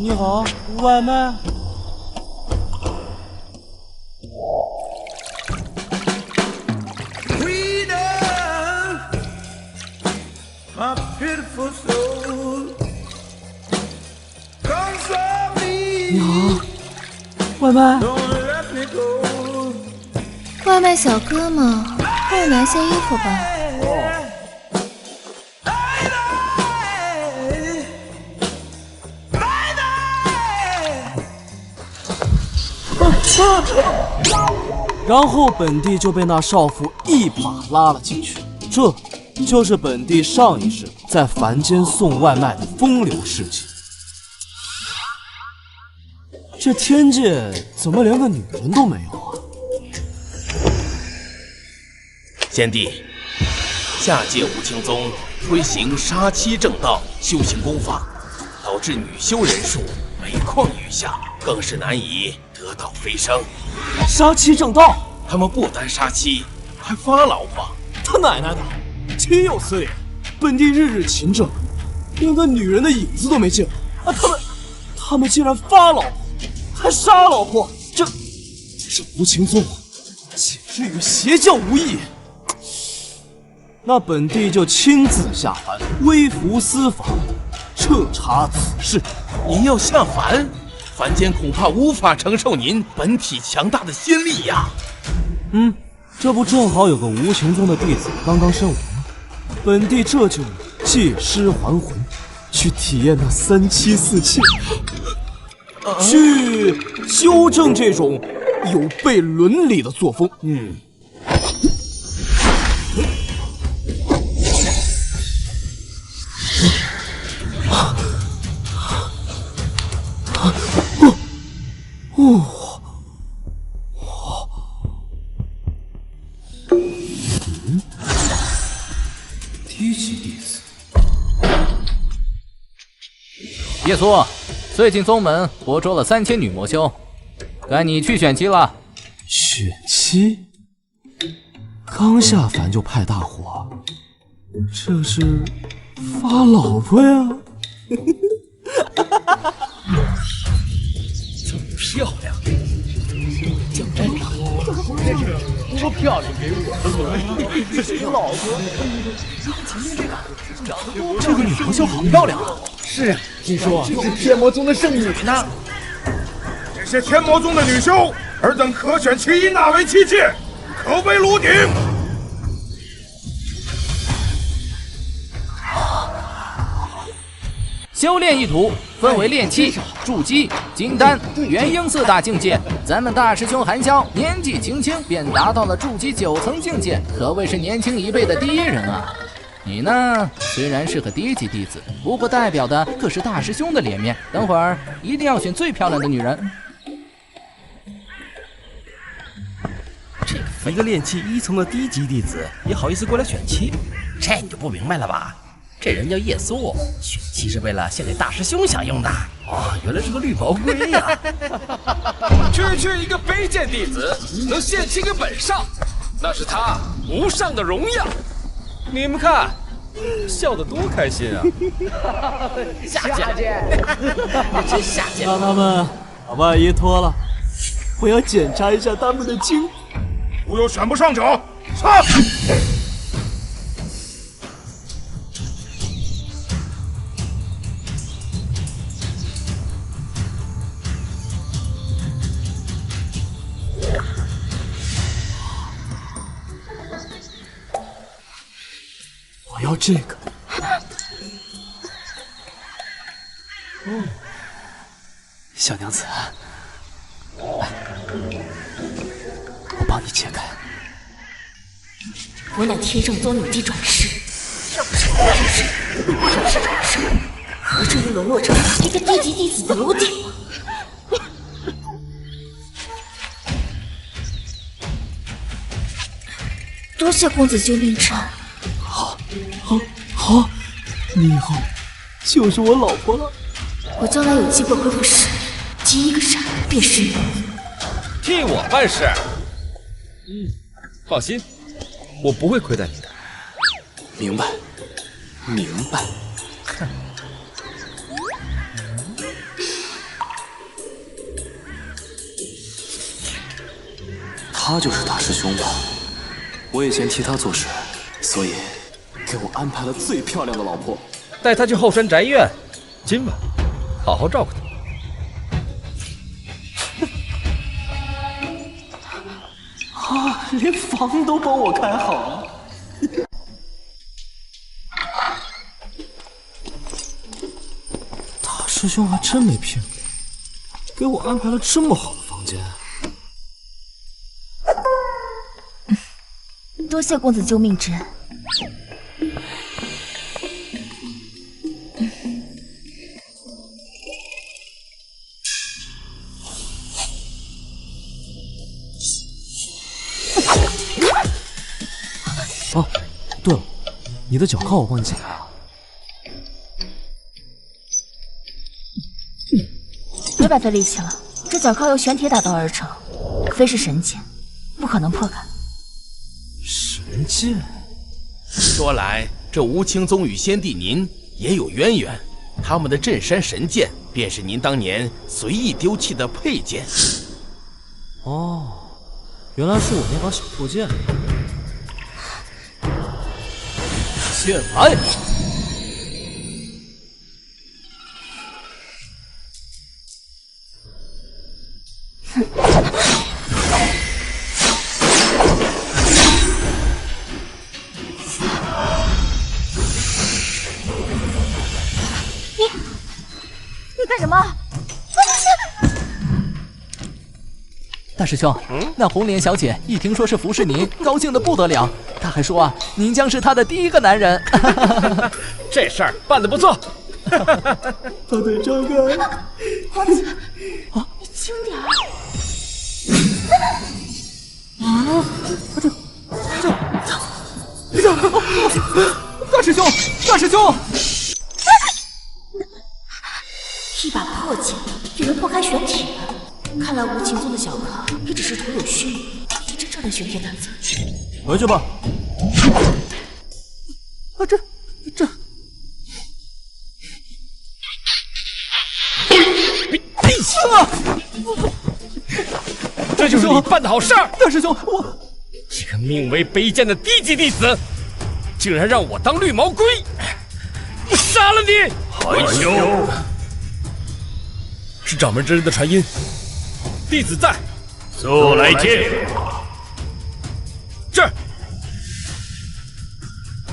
你好，外卖。你好，外卖。外卖小哥嘛，帮我拿些衣服吧。然后本地就被那少妇一把拉了进去，这就是本地上一世在凡间送外卖的风流事迹。这天界怎么连个女人都没有啊？贤弟，下界无情宗推行杀妻正道修行功法，导致女修人数每况愈下，更是难以得道飞升。杀妻正道，他们不单杀妻，还发老婆。他奶奶的，岂有此理！本地日日勤政，连个女人的影子都没见过啊！他们竟然发老婆，还杀老婆，这无情宗简直与邪教无异。那本地就亲自下凡，微服私访，彻查此事。您要下凡？凡间恐怕无法承受您本体强大的心力呀。这不正好有个无情宗的弟子刚刚身亡吗？本地这就借尸还魂，去体验那3妻4妾，去纠正这种有悖伦理的作风。低级弟子。耶稣，最近宗门活捉了3000女魔修，该你去选妻了。选妻？刚下凡就派大火，这是发老婆呀？这么漂亮，叫真漂亮，多漂亮！给我，这是老婆。这个女魔修好漂亮啊！是啊，听说是天魔宗的圣女呢。这些天魔宗的女修，尔等可选其一纳为妻妾，可为炉鼎。修炼一途分为炼气、筑基、金丹、元婴4大境界。咱们大师兄韩潇年纪轻轻便达到了筑基9层境界，可谓是年轻一辈的第一人啊！你呢，虽然是个低级弟子，不过代表的可是大师兄的脸面。等会儿一定要选最漂亮的女人。一个炼气1层的低级弟子也好意思过来选妻，这你就不明白了吧？这人叫叶苏，选妻是为了献给大师兄享用的。哦，原来是个绿毛龟呀！区一个卑贱弟子能献妻给本上，那是他无上的荣耀。你们看，笑得多开心啊！下贱，你真下贱！让他们把外衣脱了，我要检查一下他们的经。如有选不上者，杀！我要这个。小娘子，来，我帮你切开。我乃天正宗女帝转世，要不是我转世，或者是转世，何至于沦落成一个低级弟子的奴婢？多谢公子救命之恩。好，你以后就是我老婆了。我将来有机会恢复实力，第一个杀便是你。替我办事。放心，我不会亏待你的。明白。他就是大师兄吧？我以前替他做事，所以给我安排了最漂亮的老婆。带他去后山宅院，今晚好好照顾他。啊，连房都帮我开好了。大师兄还真没骗我，给我安排了这么好的房间。多谢公子救命之恩。哦，对了，你的脚铐我帮你解开了。别白费力气了，这脚铐由玄铁打造而成，非是神剑，不可能破开。神剑？说来，这吴青宗与先帝您也有渊源，他们的镇山神剑便是您当年随意丢弃的佩剑。哦，原来是我那把小破剑。剑来！你干什么？大师兄，那红莲小姐一听说是服侍您，高兴得不得了。她还说啊，您将是她的第一个男人。这事儿办得不错。大队长啊！皇子，你轻点儿。大师兄，大师兄！一把破剑就能破开玄铁，看来吴青宗的小铐也只是徒有虚名，比真正的玄铁难测。回去吧。啊，这。闭气啊！这就是你办的好事儿。大师兄，我这个命为卑贱的低级弟子，竟然让我当绿毛龟！我杀了你！害羞！是掌门真人的传音，弟子在。速来见！这儿，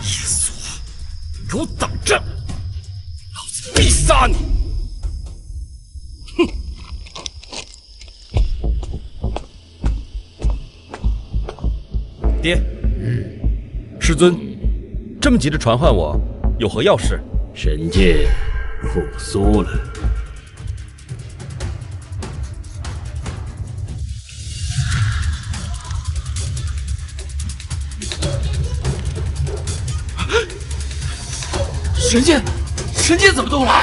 耶稣，给我等着！老子必杀你！哼！爹，师尊，这么急着传唤我，有何要事？神剑复苏了。神剑怎么动了？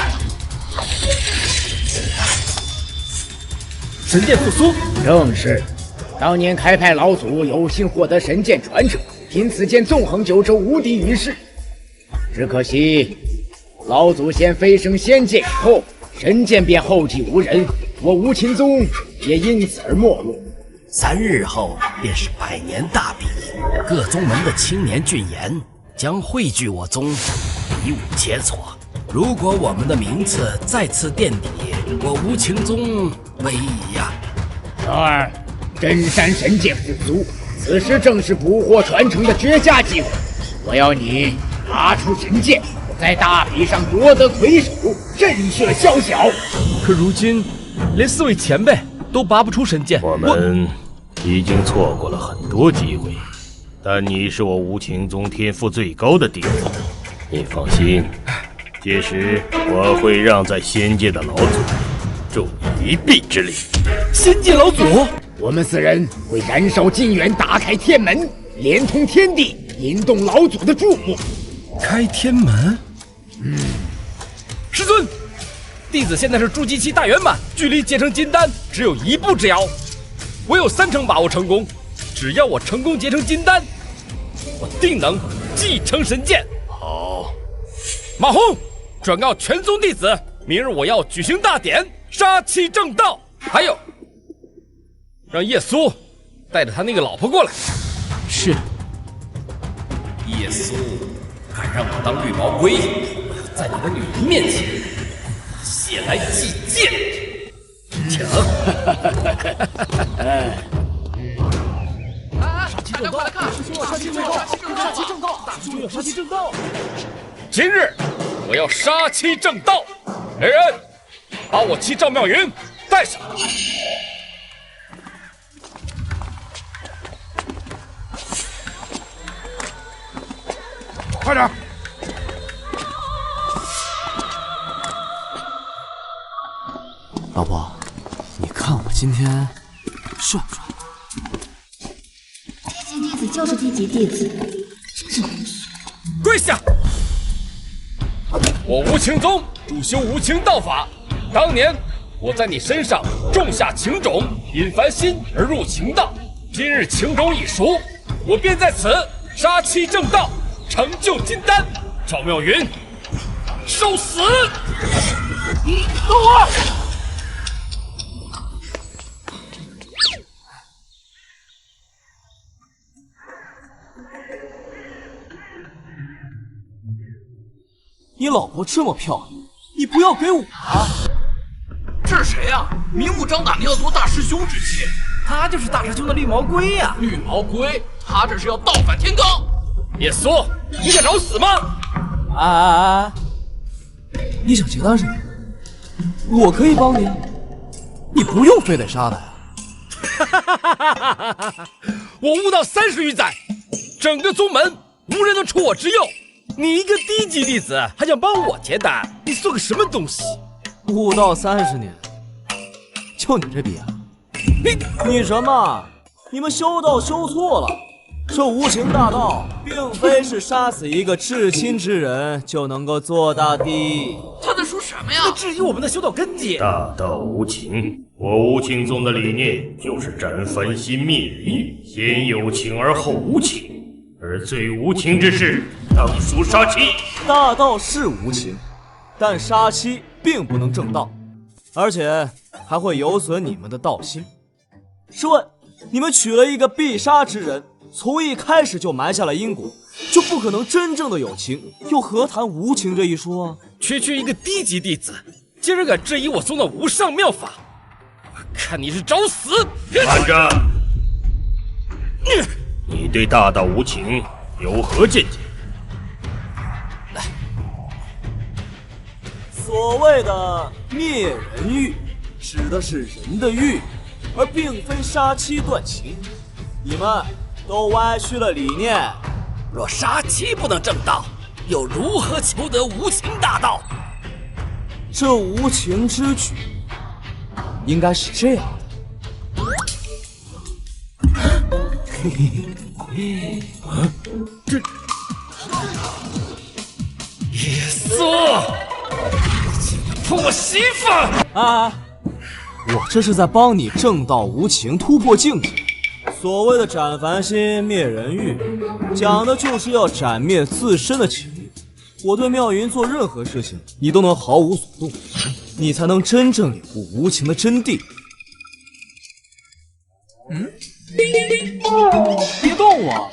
神剑复苏？正是，当年开派老祖有幸获得神剑传承，因此剑纵横九州，无敌于世。只可惜，老祖先飞升仙界以后，神剑便后继无人，我吴秦宗也因此而没落。3日后便是100年大比，各宗门的青年俊颜将汇聚我宗，比武切磋。如果我们的名次再次垫底，我吴青宗危矣呀！小二，真山神剑复苏，此时正是捕获传承的绝佳机会。我要你拿出神剑，在大比上夺得魁首，震慑宵小。可如今，连4位前辈都拔不出神剑，我们已经错过了很多机会，但你是我吴青宗天赋最高的弟子，你放心，届时我会让在仙界的老祖助你一臂之力。仙界老祖，我们4人会燃烧金元，打开天门，连通天地，引动老祖的注目。开天门？师尊，弟子现在是筑基期大圆满，距离结成金丹只有1步之遥，我有3成把握成功。只要我成功结成金丹，我定能继承神剑。好，马洪，转告全宗弟子，明日我要举行大典，杀妻正道。还有，让叶苏带着他那个老婆过来。是。耶稣，敢让我当绿毛龟，我要在你的女人面前血来祭剑。强！大家快来看！杀气正道！杀气正道！大兄有杀气正道！今日我要杀气正道，来人，把我妻赵妙云带上。快点！老婆，你看我今天帅不帅？低级弟子就是低级弟子，真是无趣。跪下！我无情宗主修无情道法，当年我在你身上种下情种，引凡心而入情道。今日情种已熟，我便在此杀气正道，成就金丹。赵妙云，受死！等我！你老婆这么漂亮，你不要给我啊！这是谁呀？明目张胆的要夺大师兄之妻，他就是大师兄的绿毛龟呀！绿毛龟，他这是要倒反天罡！耶稣，你敢找死吗？你想结单是吗？我可以帮你，你不用非得杀他呀。我悟道30余载，整个宗门无人能出我之右。你一个低级弟子还想帮我结丹？你算个什么东西？悟道30年，就你这逼啊！你什么？你们修道修错了。这无情大道，并非是杀死一个至亲之人就能够做到的。他在说什么呀？在质疑我们的修道根基。大道无情，我无情宗的理念就是斩凡心灭人欲，先有情而后无情，而最无情之事当属杀妻。大道是无情，但杀妻并不能正道，而且还会有损你们的道心。试问，你们娶了一个必杀之人，从一开始就埋下了因果，就不可能真正的有情，又何谈无情这一说啊？区区一个低级弟子，竟然敢质疑我宗的无上妙法，我看你是找死！慢着，你对大道无情有何见解？来，所谓的灭人欲，指的是人的欲，而并非杀妻断情。你们都歪曲了理念。若杀妻不能正道，又如何求得无情大道？这无情之举，应该是这样的。这耶稣，碰我媳妇！我这是在帮你正道无情，突破境界。所谓的斩凡心灭人欲，讲的就是要斩灭自身的情欲。我对妙云做任何事情，你都能毫无所动，你才能真正领悟无情的真谛。别动我！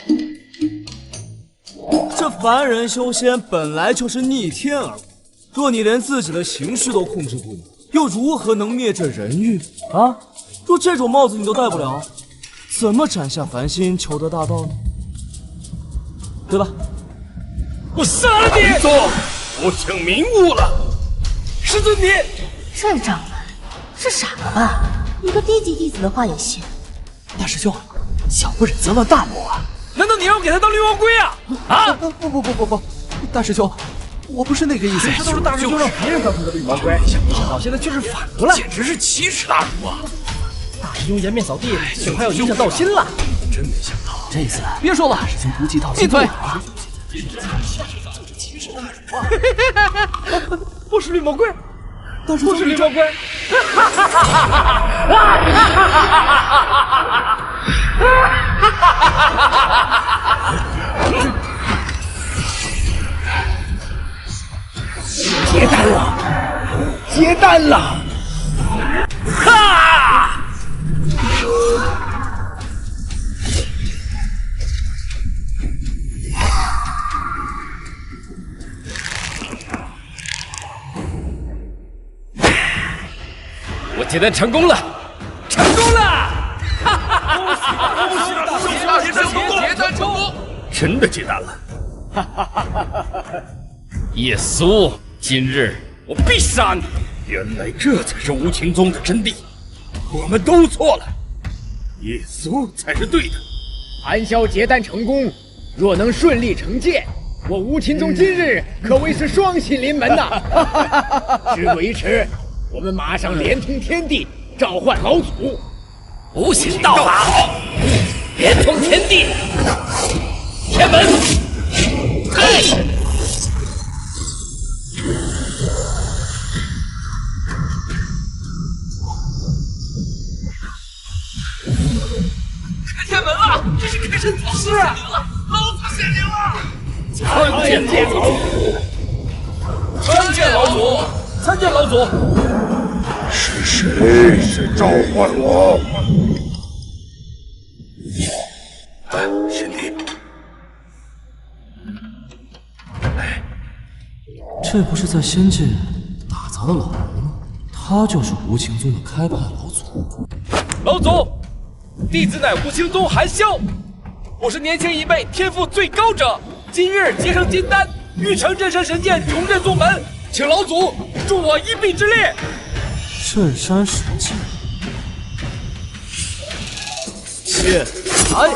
这凡人修仙本来就是逆天而为，若你连自己的情绪都控制不了，又如何能灭这人欲啊？若这种帽子你都戴不了，怎么斩下凡心，求得大道呢？对吧？我杀了你！我请明悟了。师尊你，这掌门是傻了吧？一个低级弟子的话也信？大师兄，小不忍则乱大谋啊！难道你要给他当绿毛龟啊？啊！不，大师兄，我不是那个意思。平时都是大师兄让别人当成的绿毛龟，没想到现在却是反过来，简直是奇耻大辱啊！大师兄颜面扫地，就快要影响道心了。真没想到，这次别说了，大师兄不计道心。闭嘴！不是绿毛龟，大师兄不是绿毛龟。接单了，接单了！哈！接单成功了，成功了！哈哈！恭喜大师兄接单成功！真的接单了！哈哈哈哈哈！叶苏，今日我必杀你！原来这才是无情宗的真谛，我们都错了，叶苏才是对的。韩萧结丹成功，若能顺利成剑，我无情宗今日可谓是双喜临门呐！事不宜迟，我们马上连通天地，召唤老祖。无形道法，连通天地，天门，嘿！天门了，这是开神祖显灵了，老祖显灵了！参见老祖，参见老祖，参见老祖。是谁在召唤我？贤弟，这不是在仙界打砸的老罗吗？他就是无情宗的开派老祖。老祖，弟子乃无情宗韩萧，我是年轻一辈，天赋最高者。今日结成金丹，欲成镇山神剑，重振宗门，请老祖助我一臂之力。镇山神剑，剑来！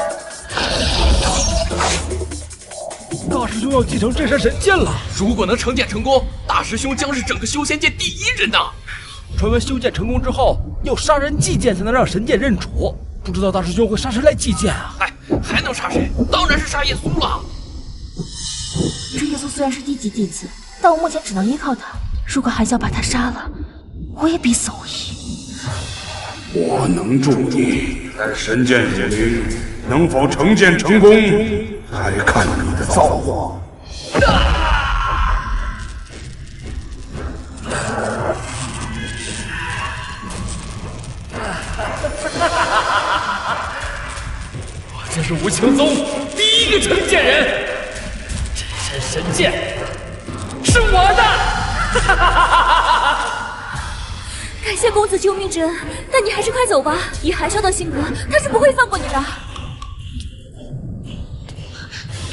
大师兄要继承镇山神剑了。如果能成剑成功，大师兄将是整个修仙界第一人呐！传闻修剑成功之后，要杀人祭剑才能让神剑认主。不知道大师兄会杀谁来祭剑啊？哎，还能杀谁？当然是杀叶苏了。这叶苏虽然是低级弟子，但我目前只能依靠他。如果韩萧把他杀了，我也必死无疑。我能助你，但神剑解灵能否成剑成功，还看你的造化。我就是无情宗第一个成剑人，镇山神剑是我的！感谢公子救命之恩，但你还是快走吧。以韩萧的性格，他是不会放过你的。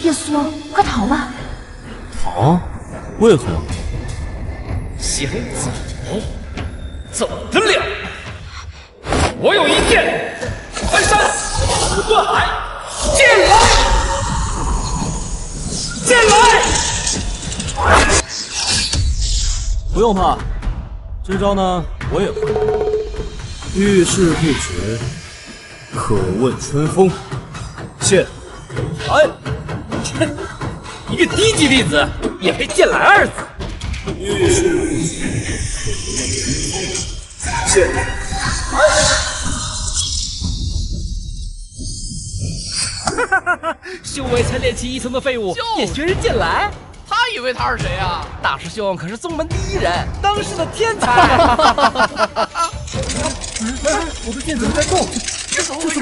叶苏，快逃吧！逃？为何？想走得了？我有一剑，翻山不断海，剑来，剑来！不用怕，这招呢我也会。遇事不决，可问春风。剑来！一个低级弟子也配剑来二字？遇事不决，剑来！修为才练气1层的废物也学人剑来？他以为他是谁啊？大师兄可是宗门第一人，当世的天才！我的剑怎么在动？这怎么回事？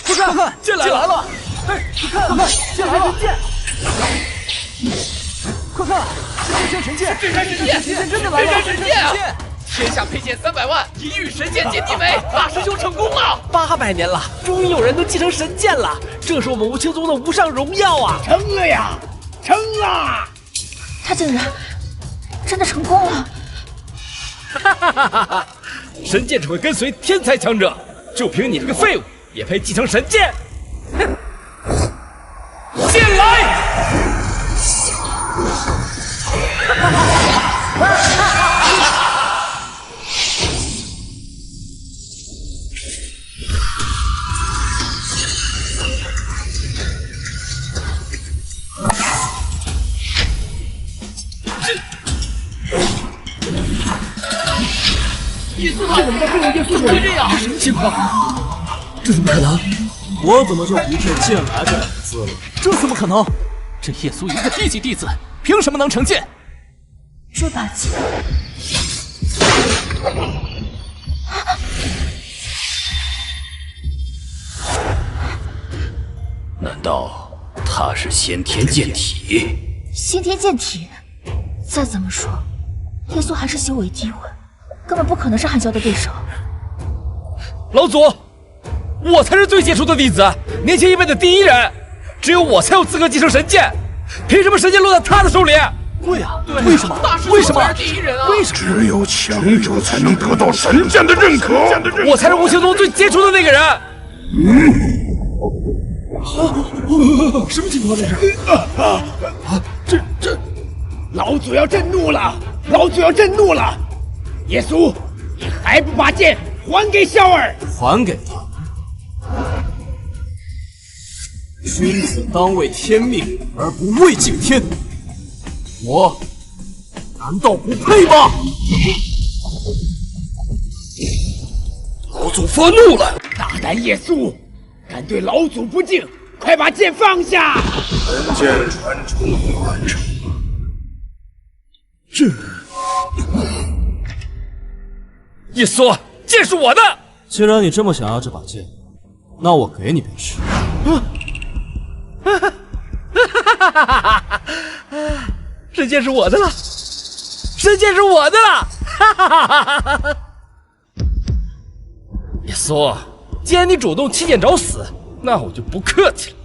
快看，剑来了！哎，快看，剑来了！快看，是神剑！镇山神剑！真的来了！镇山神剑啊！天下配剑300万，一遇神剑见地美，大师兄成功了！800年了，终于有人能继承神剑了，这是我们无情宗的无上荣耀啊！成了呀，成了！他竟然真的成功了！哈哈哈哈哈！神剑只会跟随天才强者，就凭你这个废物，也配继承神剑？哼！剑来！这怎么在对我叶苏会这样？什么情况？这怎么可能？我怎么就不配剑来这2个字了？这怎么可能？这叶苏一个低级弟子，凭什么能成剑？这把剑，难道他是先天剑体？先天剑体，再怎么说，耶稣还是修为低微，根本不可能是韩萧的对手。老祖，我才是最杰出的弟子，年轻一辈的第一人，只有我才有资格继承神剑，凭什么神剑落在他的手里？对啊，为什么？为什么？为什么？只有强者才能得到神剑的认可，我才是无形中最杰出的那个人。什么情况这是？这，老祖要震怒了！老祖要震怒了！耶稣，你还不把剑还给萧儿？还给他！君子当为天命，而不为敬天。我难道不配吗？老祖发怒了！大胆耶稣，敢对老祖不敬，快把剑放下！神剑传承完成。耶稣，剑是我的。既然你这么想要这把剑，那我给你便是。神剑是我的了，神剑是我的了！耶稣，既然你主动弃剑找死，那我就不客气了。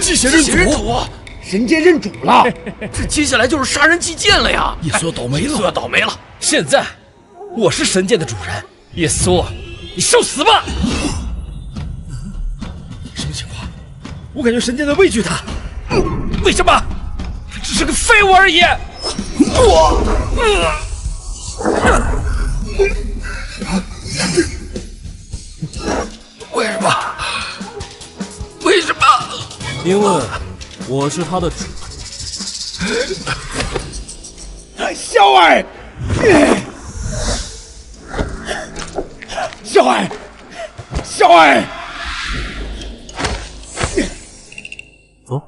祭贤认主，神剑认主了，这接下来就是杀人祭剑了呀！耶稣要倒霉了，耶稣要倒霉了！现在我是神剑的主人，耶稣，你受死吧！什么情况？我感觉神剑在畏惧他，为什么？他只是个废物而已。为什么？为什么？因为我是他的主。萧儿，萧儿，萧儿，走。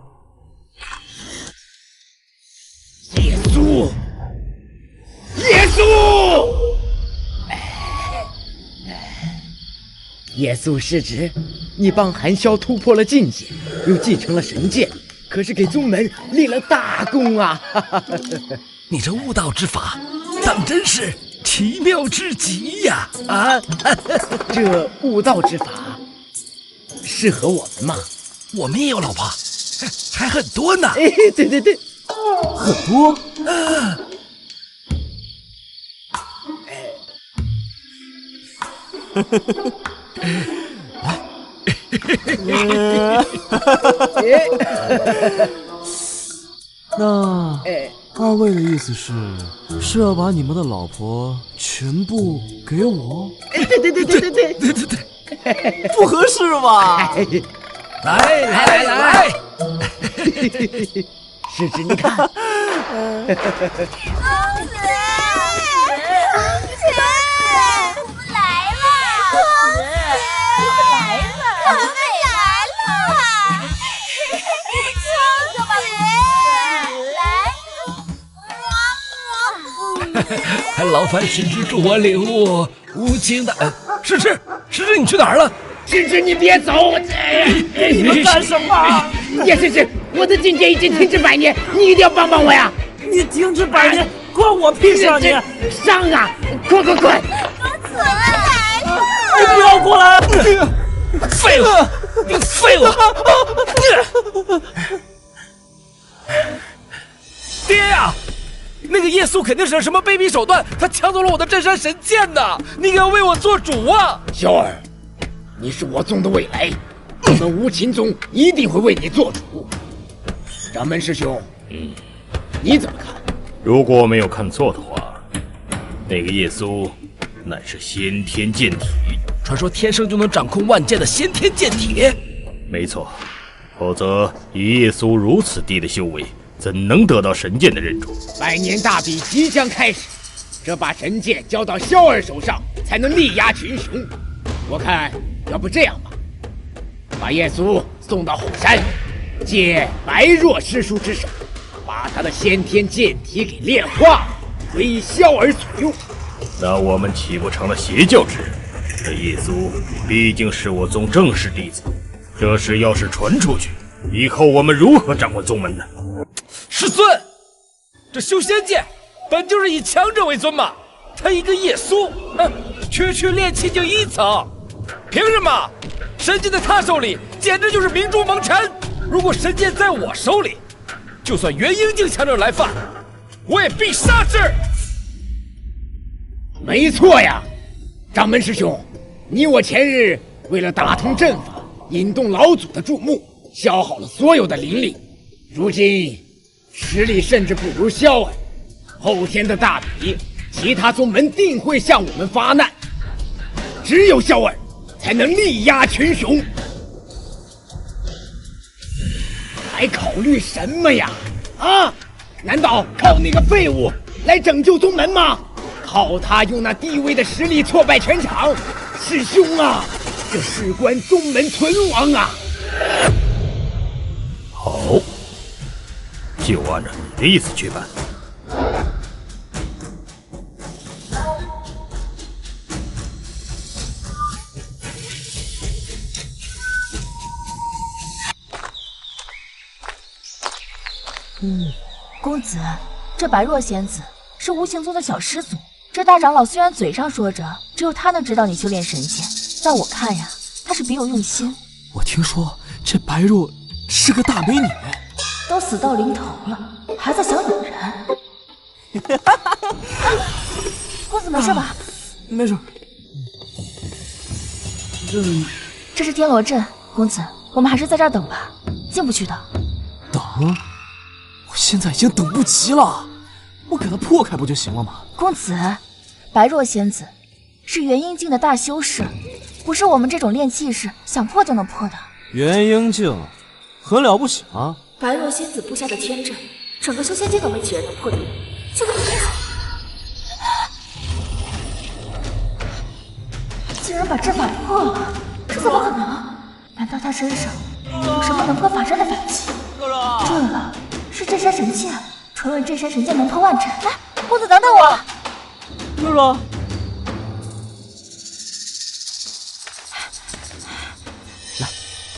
耶稣，耶稣，耶稣是指你帮韩萧突破了境界，又继承了神剑，可是给宗门立了大功啊！你这悟道之法，当真是奇妙至极呀！啊，这悟道之法适合我们吗？我们也有老婆，还很多呢。哎，对对对，很多。那二位的意思是要把你们的老婆全部给我？对，不合适吧？来，是指你看，还劳烦石之助我领悟无情的。石之，你去哪儿了？芝芝，你别走！你们干什么？叶诗诗，我的境界已经停止100年，你一定要帮帮我呀！你停止100年，关我屁事啊你！上啊！快！公子来了！你不要过来！废物！你废物！爹呀！那个耶稣肯定是什么卑鄙手段，他抢走了我的镇山神剑呢！你可要为我做主啊！萧儿，你是我宗的未来，我们无情宗一定会为你做主。掌门师兄，你怎么看？如果我没有看错的话，那个耶稣乃是先天剑体，传说天生就能掌控万剑的先天剑体。没错，否则以耶稣如此低的修为，怎能得到神剑的认主？100年大比即将开始，这把神剑交到萧儿手上，才能力压群雄。我看，要不这样吧，把耶稣送到后山，借白若师叔之手，把他的先天剑体给炼化，归萧儿所用。那我们岂不成了邪教之人？这耶稣毕竟是我宗正式弟子，这事要是传出去，以后我们如何掌管宗门呢？师尊，这修仙界本就是以强者为尊嘛，他一个夜宿，区炼气境1层，凭什么？神剑在他手里简直就是明珠蒙尘。如果神剑在我手里，就算元婴境强者来犯，我也必杀之。没错呀，掌门师兄，你我前日为了打通阵法，引动老祖的注目，消耗了所有的灵力，如今实力甚至不如萧儿。后天的大比，其他宗门定会向我们发难，只有萧儿才能力压群雄。还考虑什么呀？啊？难道靠那个废物来拯救宗门吗？靠他用那低微的实力挫败全场，师兄啊，这事关宗门存亡啊！好，就按照你的意思去办。公子，这白若仙子是无形宗的小师祖。这大长老虽然嘴上说着只有他能指导你修炼神剑，在我看呀，他是别有用心。我听说这白若是个大美女，都死到临头了，还在想有人。公子没事吧？没事。这是天罗阵，公子，我们还是在这儿等吧，进不去的。等？我现在已经等不及了，我给他破开不就行了吗？公子，白若仙子是元婴境的大修士，不是我们这种炼气士想破就能破的。元婴境很了不起啊！白若仙子布下的天阵，整个修仙界都没几人能破得了，就个你竟然把阵法破了，这怎么可能？难道他身上有什么能破法阵的法器？对了，是镇山神剑，传闻镇山神剑能破万阵。来，公子等等我。热热，来，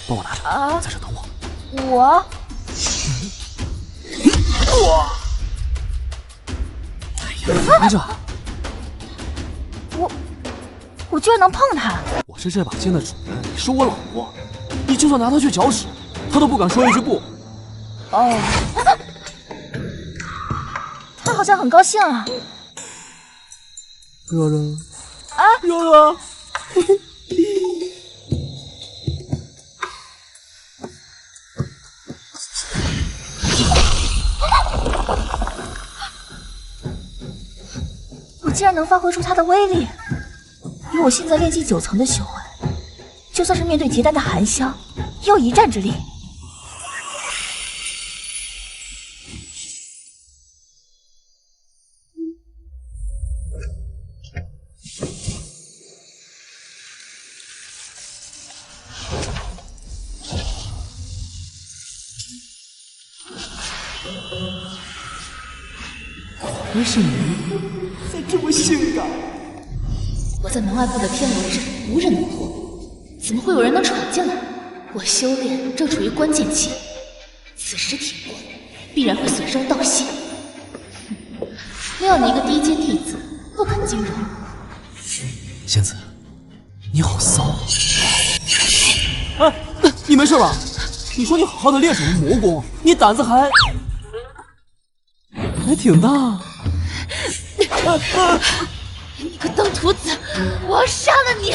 帮我拿着，在这等我。拿着。我居然能碰他！我是这把剑的主人，你是我老婆，你就算拿它去搅屎，他都不敢说一句不。哦，他好像很高兴啊。热热，热热，我竟然能发挥出他的威力！以我现在炼气9层的修为，就算是面对结丹的寒香，也有一战之力。果然是你，还这么性感。我在门外布的天罗阵无人能破，怎么会有人能闯进来？我修炼正处于关键期，此时挺过，必然会损伤道心。料你一个低阶弟子不肯惊扰。仙子，你好骚！你没事吧？你说你好好的练什么魔功，你胆子还挺大。你个登徒子，我要杀了你！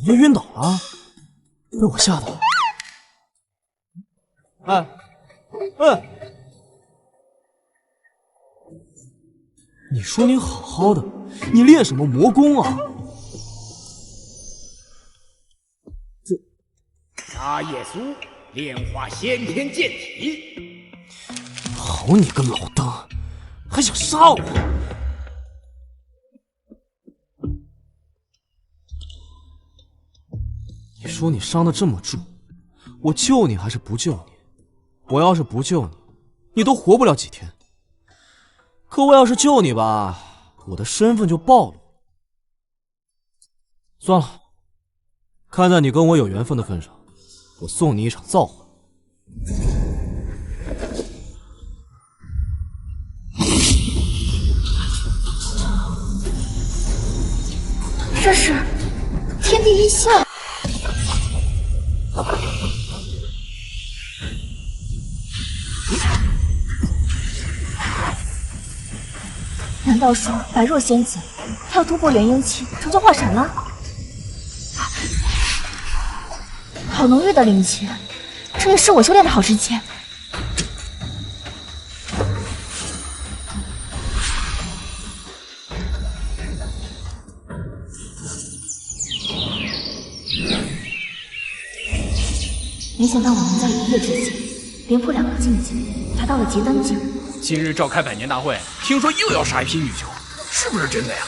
怎么晕倒了？被我吓的。你说你好好的，你练什么魔功啊？杀夜苏炼化先天剑体。好你个老登，还想杀我？说你伤得这么重，我救你还是不救你？我要是不救你，你都活不了几天。可我要是救你吧，我的身份就暴露了。算了，看在你跟我有缘分的份上，我送你一场造化。这是天地一线。难道说白若仙子她要突破元婴期，成就化神了？好浓郁的灵气，这也是我修炼的好时机。没想到我能在一夜之间连破2个境界，达到了结丹境。今日召开百年大会，听说又要杀一批女囚，是不是真的呀？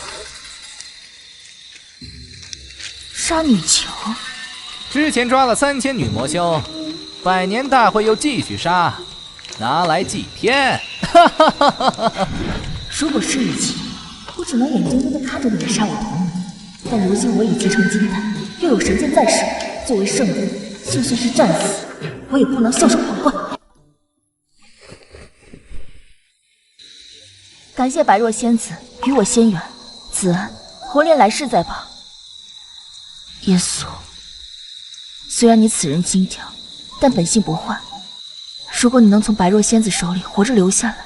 杀女囚？之前抓了3000女魔修，百年大会又继续杀，拿来祭天。如果是以前，我只能眼睁睁地看着你们杀我同门，但如今我已结成金丹，又有神剑在手，作为圣人，就算是战死，我也不能袖手旁观。感谢白若仙子与我仙缘，此恩活连来世再报。耶稣，虽然你此人轻佻，但本性不坏。如果你能从白若仙子手里活着留下来，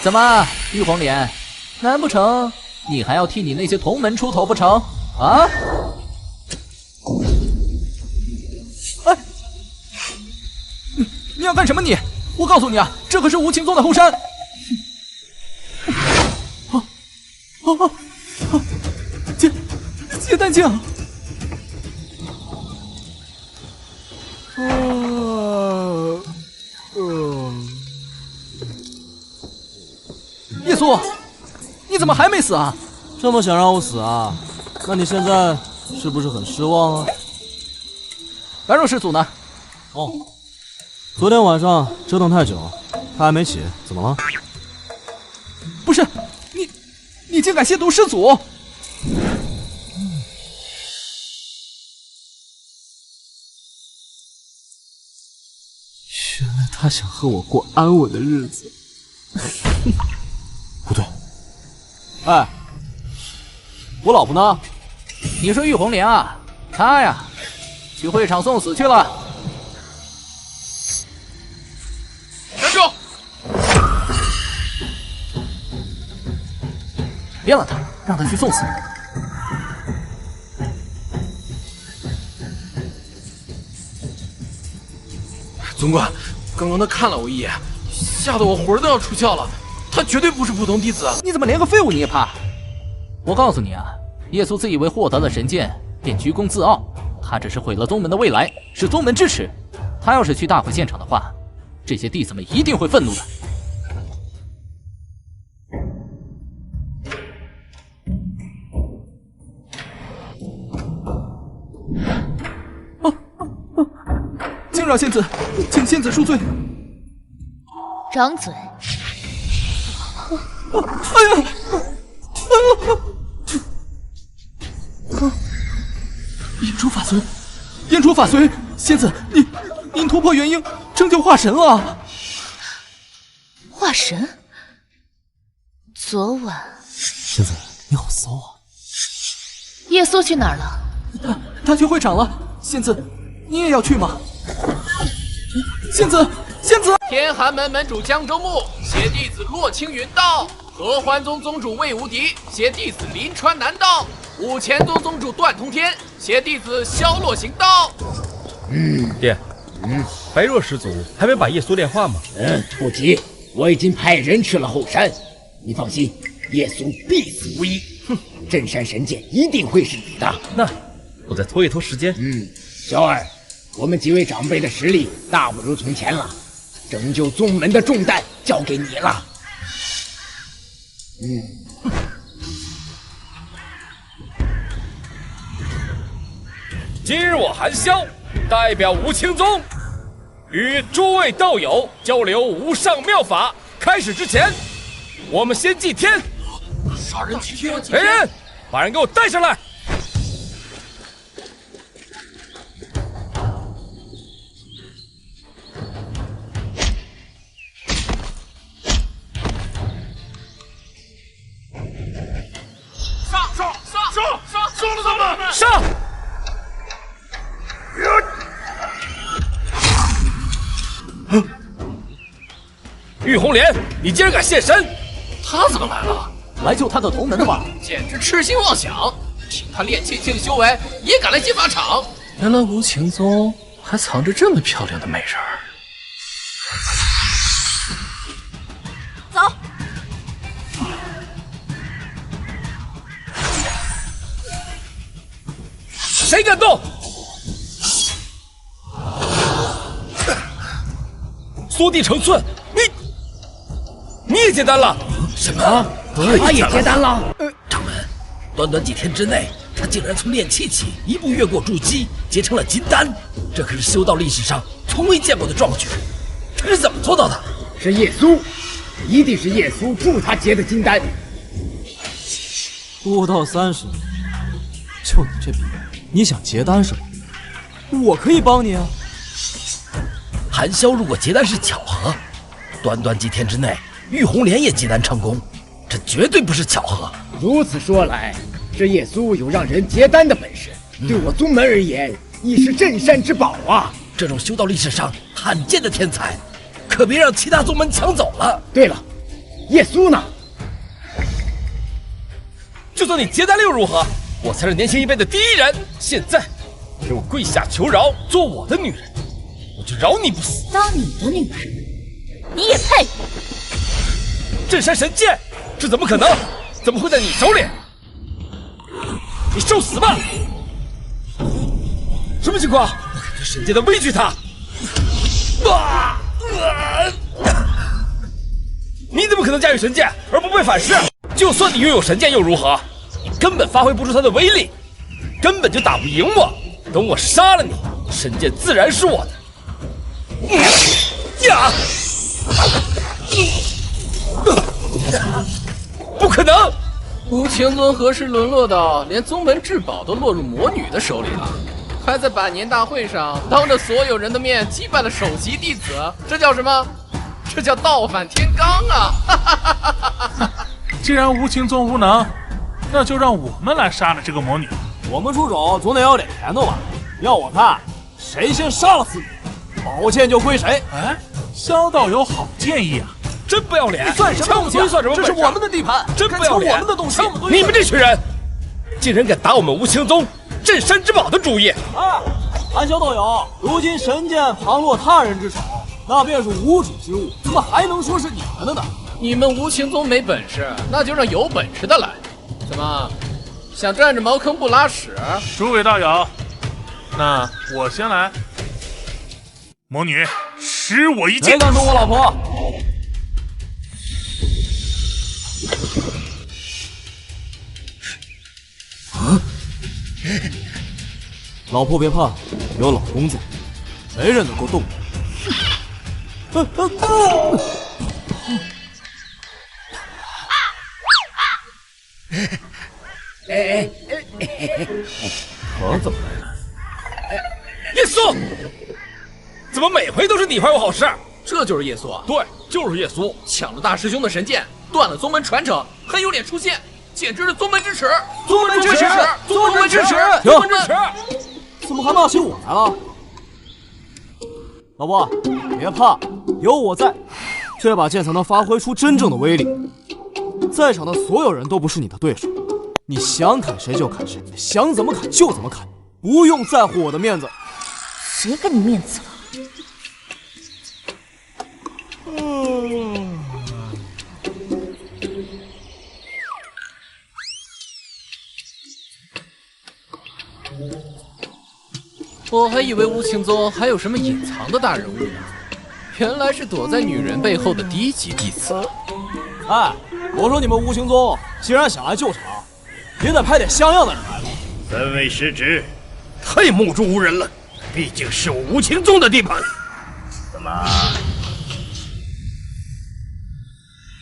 怎么，玉红莲，难不成你还要替你那些同门出头不成？啊？哎，你要干什么你？我告诉你啊，这可是无情宗的后山。结丹境。叶苏，你怎么还没死啊？这么想让我死啊？那你现在是不是很失望啊？白若师祖呢？哦，昨天晚上折腾太久，他还没起，怎么了？不是，你竟敢亵渎师祖！原来他想和我过安稳的日子。不对，哎，我老婆呢？你说玉红莲啊，她呀，去会场送死去了。站住！别拦他，让他去送死。总管，刚刚他看了我一眼，吓得我魂都要出窍了。他绝对不是普通弟子。你怎么连个废物你也怕？我告诉你啊，叶苏自以为获得了神剑，便居功自傲。他只是毁了宗门的未来，是宗门之耻。他要是去大会现场的话，这些弟子们一定会愤怒的。惊扰仙子，请仙子恕罪。张嘴！哎呀！燕出法随，燕出法随，仙子，您突破元婴，成就化神了。化神？昨晚，仙子，你好骚啊！叶苏去哪儿了？他去会场了。仙子，你也要去吗？仙子，仙子！天寒门门主江州牧携弟子洛青云到，合欢宗宗主魏无敌携弟子临川南到，五钱宗宗主段通天携弟子萧洛行到。爹，白若师祖还没把叶苏炼化吗？不急，我已经派人去了后山。你放心，叶苏必死无疑。镇山神剑一定会是你的。那我再拖一拖时间。小儿，我们几位长辈的实力大不如从前了，拯救宗门的重担交给你了。今日我韩萧代表吴青宗，与诸位道友交流无上妙法。开始之前，我们先祭天。杀人祭天！来人，把人给我带上来！杀了他们！上！玉红莲，你竟然敢现身！他怎么来了？来救他的同门的吧？简直痴心妄想！凭他练气境修为，也敢来劫法场？原来无情宗还藏着这么漂亮的美人儿。走。谁敢动？缩地成寸，你也接单了？什么？他也接单了？掌门，短几天之内，他竟然从炼气起一步越过筑基，结成了金丹，这可是修道历史上从未见过的壮举。他是怎么做到的？是叶苏，一定是叶苏助他结的金丹。不到30年，就你这逼样，你想结丹是吧？我可以帮你啊。韩萧如果结丹是巧合，短几天之内，玉红莲也结丹成功，这绝对不是巧合。如此说来，这叶苏有让人结丹的本事，对我宗门而言亦是镇山之宝啊！这种修道历史上罕见的天才，可别让其他宗门抢走了。对了，叶苏呢？就算你结丹了又如何？我才是年轻一辈的第一人。现在，给我跪下求饶，做我的女人，我就饶你不死。当你的女人，你也配？镇山神剑，这怎么可能？怎么会在你手里？你受死吧！什么情况？这神剑在威胁他。你怎么可能驾驭神剑而不被反噬？就算你拥有神剑又如何？你根本发挥不出它的威力，根本就打不赢我。等我杀了你，神剑自然是我的。不可能！无情宗何时沦落到连宗门至宝都落入魔女的手里了？还在百年大会上当着所有人的面击败了首席弟子，这叫什么？这叫倒反天罡啊！既然无情宗无能，那就让我们来杀了这个魔女。我们出手总得要点甜头吧？要我看，谁先杀了自己，宝剑就归谁。哎，萧道友好建议啊！真不要脸！你算什么东西？算什么？这是我们的地盘，真不要脸！我们的东西！你们这群人，竟然敢打我们无情宗镇山之宝的主意！啊，韩萧道友，如今神剑旁落他人之手，那便是无主之物，怎么还能说是你们的呢？你们无情宗没本事，那就让有本事的来。怎么，想占着茅坑不拉屎？诸位道友，那我先来。魔女，使我一剑！谁敢动我老婆？老婆别怕，有老公在，没人能够动你。我怎么来了？叶苏，怎么每回都是你怀我好事？这就是叶苏啊！对，就是叶苏，抢了大师兄的神剑，断了宗门传承，还有脸出现，简直是宗门之耻！宗门之耻！宗门之耻！宗门之耻！怎么还骂起我来了？老婆，别怕，有我在，这把剑才能发挥出真正的威力。在场的所有人都不是你的对手，你想砍谁就砍谁，想怎么砍就怎么砍，不用在乎我的面子。谁给你面子了？我还以为无情宗还有什么隐藏的大人物呢，原来是躲在女人背后的低级弟子。哎，我说你们无情宗既然想来救场，也得派点像样的人来吧。3位失职，太目中无人了。毕竟是我无情宗的地盘。怎么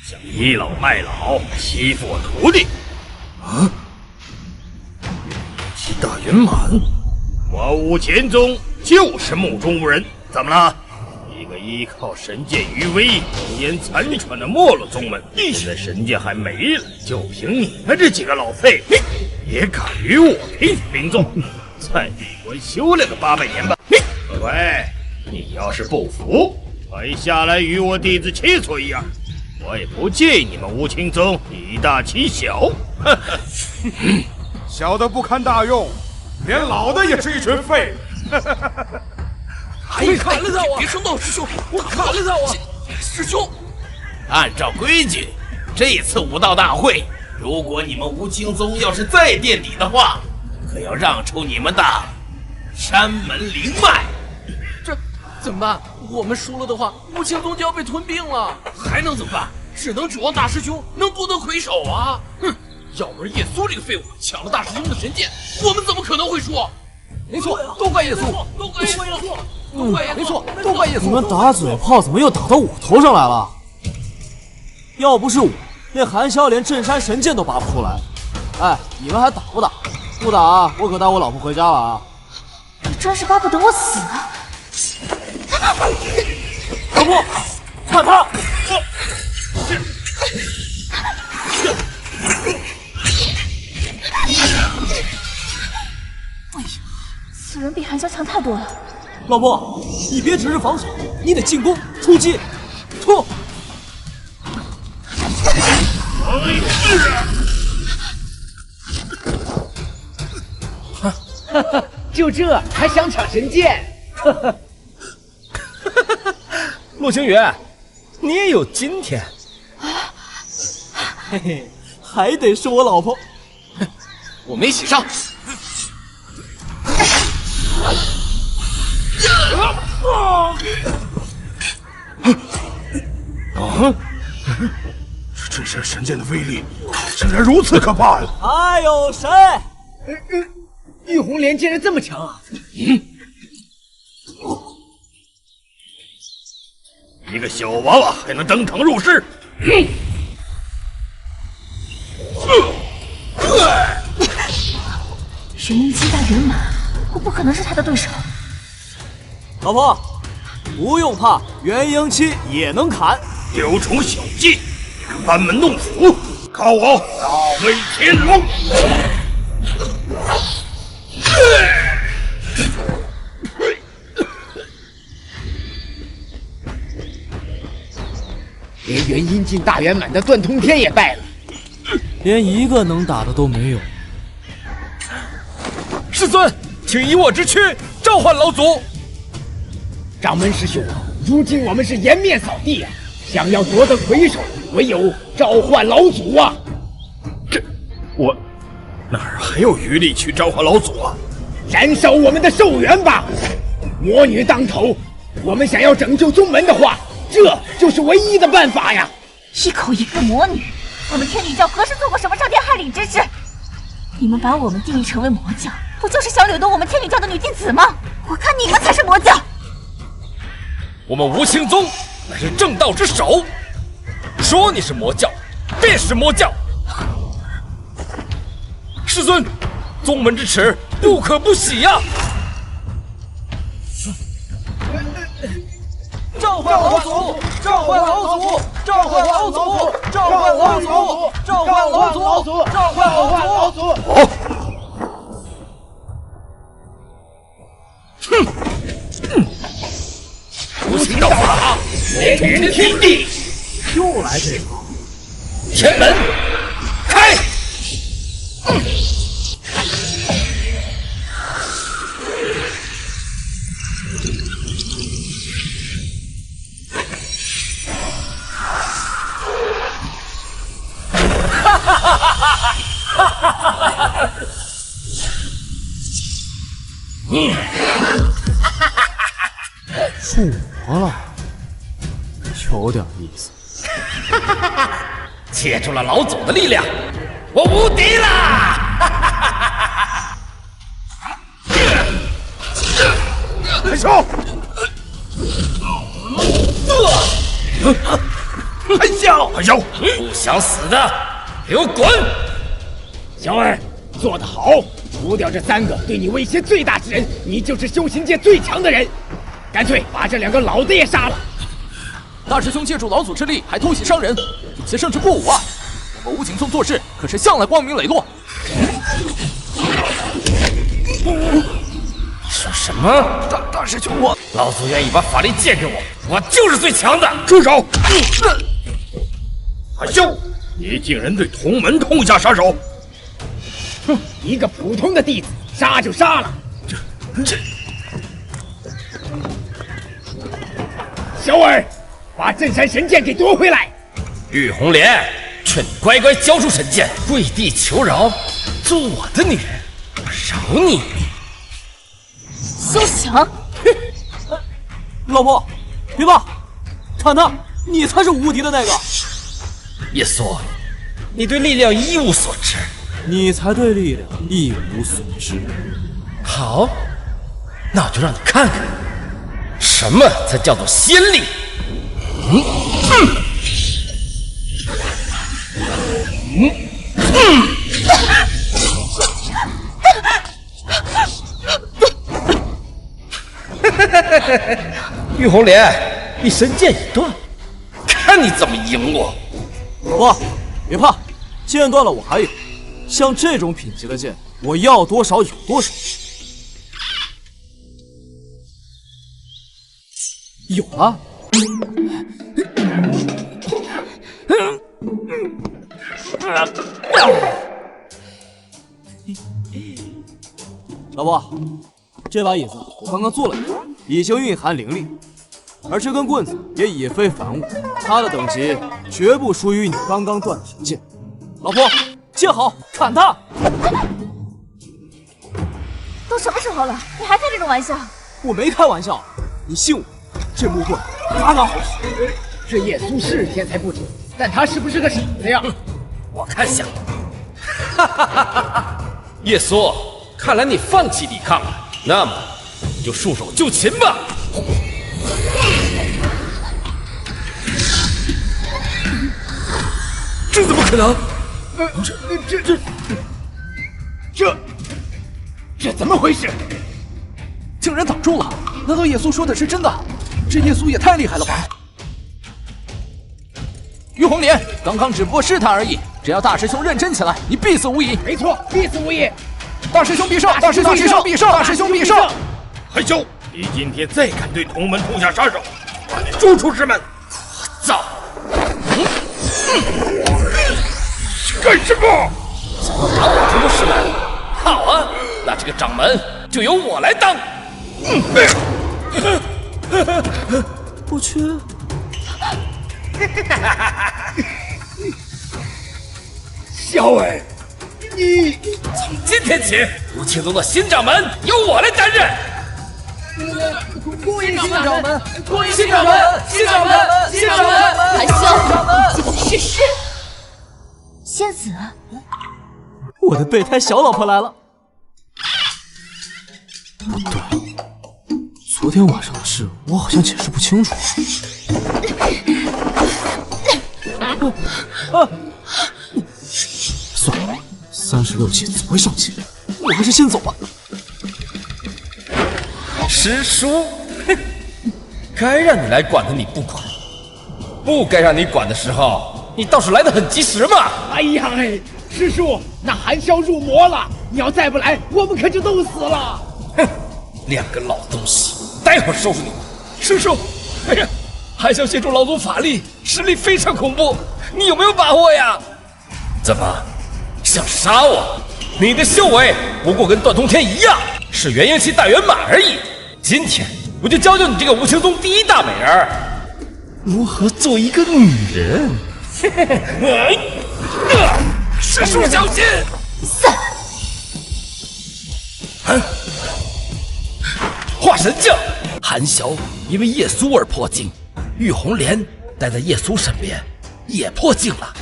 想倚老卖老，欺负我徒弟？啊！元气大圆满，我无情宗就是目中无人。怎么了？一个依靠神剑余威、苟延残喘的没落宗门，现在神剑还没了，就凭你们这几个老废物，也敢与我拼死并纵？在闭关修炼个800年吧！喂，你要是不服，可以下来与我弟子切磋一二，我也不介意你们无情宗以大欺小。小的不堪大用，连老的也是一群废物。别砍了他啊！别冲动，师兄，我砍了他啊！师兄，按照规矩，这次武道大会，如果你们无情宗要是再垫底的话，可要让出你们的山门灵脉。这怎么办？我们输了的话，无情宗就要被吞并了，还能怎么办？只能指望大师兄能夺得魁首啊！哼，要不是叶苏这个废物抢了大师兄的神剑，我们怎么可能会输？没错，都怪叶苏，都怪叶苏，没错，都怪叶苏。你们打嘴炮怎么又打到我头上来了？要不是我，连韩萧连镇山神剑都拔不出来。哎，你们还打不打？不打，我可带我老婆回家了啊！你真是巴不得我死啊！老婆，看他！哎呀，此人比韩萧强太多了。老婆，你别只是防守，你得进攻、出击、突！就这还想抢神剑？陆星宇，你也有今天。嘿嘿，还得是我老婆。我们一起上。这镇山神剑的威力竟然如此可怕呀！还有谁？玉红莲竟然这么强啊！一个小娃娃还能登堂入室？玄阴期大圆满，我不可能是他的对手。老婆，不用怕，元婴期也能砍。雕虫小技，班门弄斧，靠我大威天龙！连元阴境大圆满的段通天也败了，连一个能打的都没有。师尊，请以我之躯召唤老祖。掌门师兄，如今我们是颜面扫地啊！想要夺得魁首，唯有召唤老祖啊！这我哪儿还有余力去召唤老祖啊？燃烧我们的寿元吧！魔女当头，我们想要拯救宗门的话，这就是唯一的办法呀！一口一个魔女，我们天女教何时做过什么伤天害理之事？你们把我们定义成为魔教，不就是想掠夺我们天女教的女弟子吗？我看你们才是魔教！我们无情宗乃是正道之首，说你是魔教，便是魔教。师尊，宗门之耻不可不洗呀！召唤老祖！召唤老祖！召唤老祖！召唤老祖！召唤老祖！召唤老祖！好！哼！无情道法，连云天地，又来这套。天门开！复活了，有点意思。借助了老祖的力量，我无敌啦！海啸！海啸！海啸！不想死的，给我滚！小二，做得好！除掉这3个对你威胁最大之人，你就是修行界最强的人。干脆把这2个老的也杀了。大师兄借助老祖之力，还偷袭伤人，有些胜之不武啊！我们无尽宗做事可是向来光明磊落。说什么？大师兄，我老祖愿意把法力借给我，我就是最强的。住手！海啸，你竟然对同门痛下杀手！哼，一个普通的弟子，杀就杀了。这，小二，把镇山神剑给夺回来。玉红莲，劝你乖乖交出神剑，跪地求饶，做我的女人，我饶你。休想！老婆，别怕，看他，你才是无敌的那个。叶苏，你对力量一无所知，你才对力量一无所知。好，那我就让你看看，什么才叫做仙力。玉红莲，你神剑已断，看你怎么赢我！老婆，别怕，剑断了我还有。像这种品级的剑，我要多少有多少。有了。老婆，这把椅子我刚刚做了一下，已经蕴含灵力，而这根棍子也已非凡物，它的等级绝不输于你刚刚断的神剑。老婆，接好，砍他！都什么时候了，你还开这种玩笑？我没开玩笑，你信我，这木棍刚刚好使。这叶苏是天才不止，但他是不是个傻子呀？我看像。哈哈哈哈！叶苏，看来你放弃抵抗了，那么你就束手就擒吧。这怎么可能？这怎么回事？竟然挡住了！难道叶苏说的是真的？这叶苏也太厉害了吧！于红莲，刚刚只不过试探而已，只要大师兄认真起来，你必死无疑。没错，必死无疑。大师兄必胜！大师兄必胜！必胜！大师兄必胜！海啸，你今天再敢对同门痛下杀手，把你逐出师门！造！干什么？想要把我逐出师门？好啊，那这个掌门就由我来当。我去。小儿，你从今天起，无情宗的新掌门由我来担任。恭迎新掌门！恭迎新掌门！新掌门！新掌门！海啸，你记得试试。仙子，我的备胎小老婆来了。不对，昨天晚上的事我好像解释不清楚。算了，36级总会上级，我还是先走吧。师叔，该让你来管的你不管，不该让你管的时候，你倒是来得很及时嘛！哎呀，师叔，那韩萧入魔了，你要再不来，我们可就都死了。哼，2个老东西，待会儿收拾你们。师叔，哎呀，韩萧借助老祖法力，实力非常恐怖，你有没有把握呀？怎么，想杀我？你的修为不过跟段通天一样，是元婴期大圆满而已。今天我就教教你这个无情宗第1大美人，如何做一个女人。师叔小心！化神境，韩萧因为叶苏而破境，玉红莲待在叶苏身边也破境了，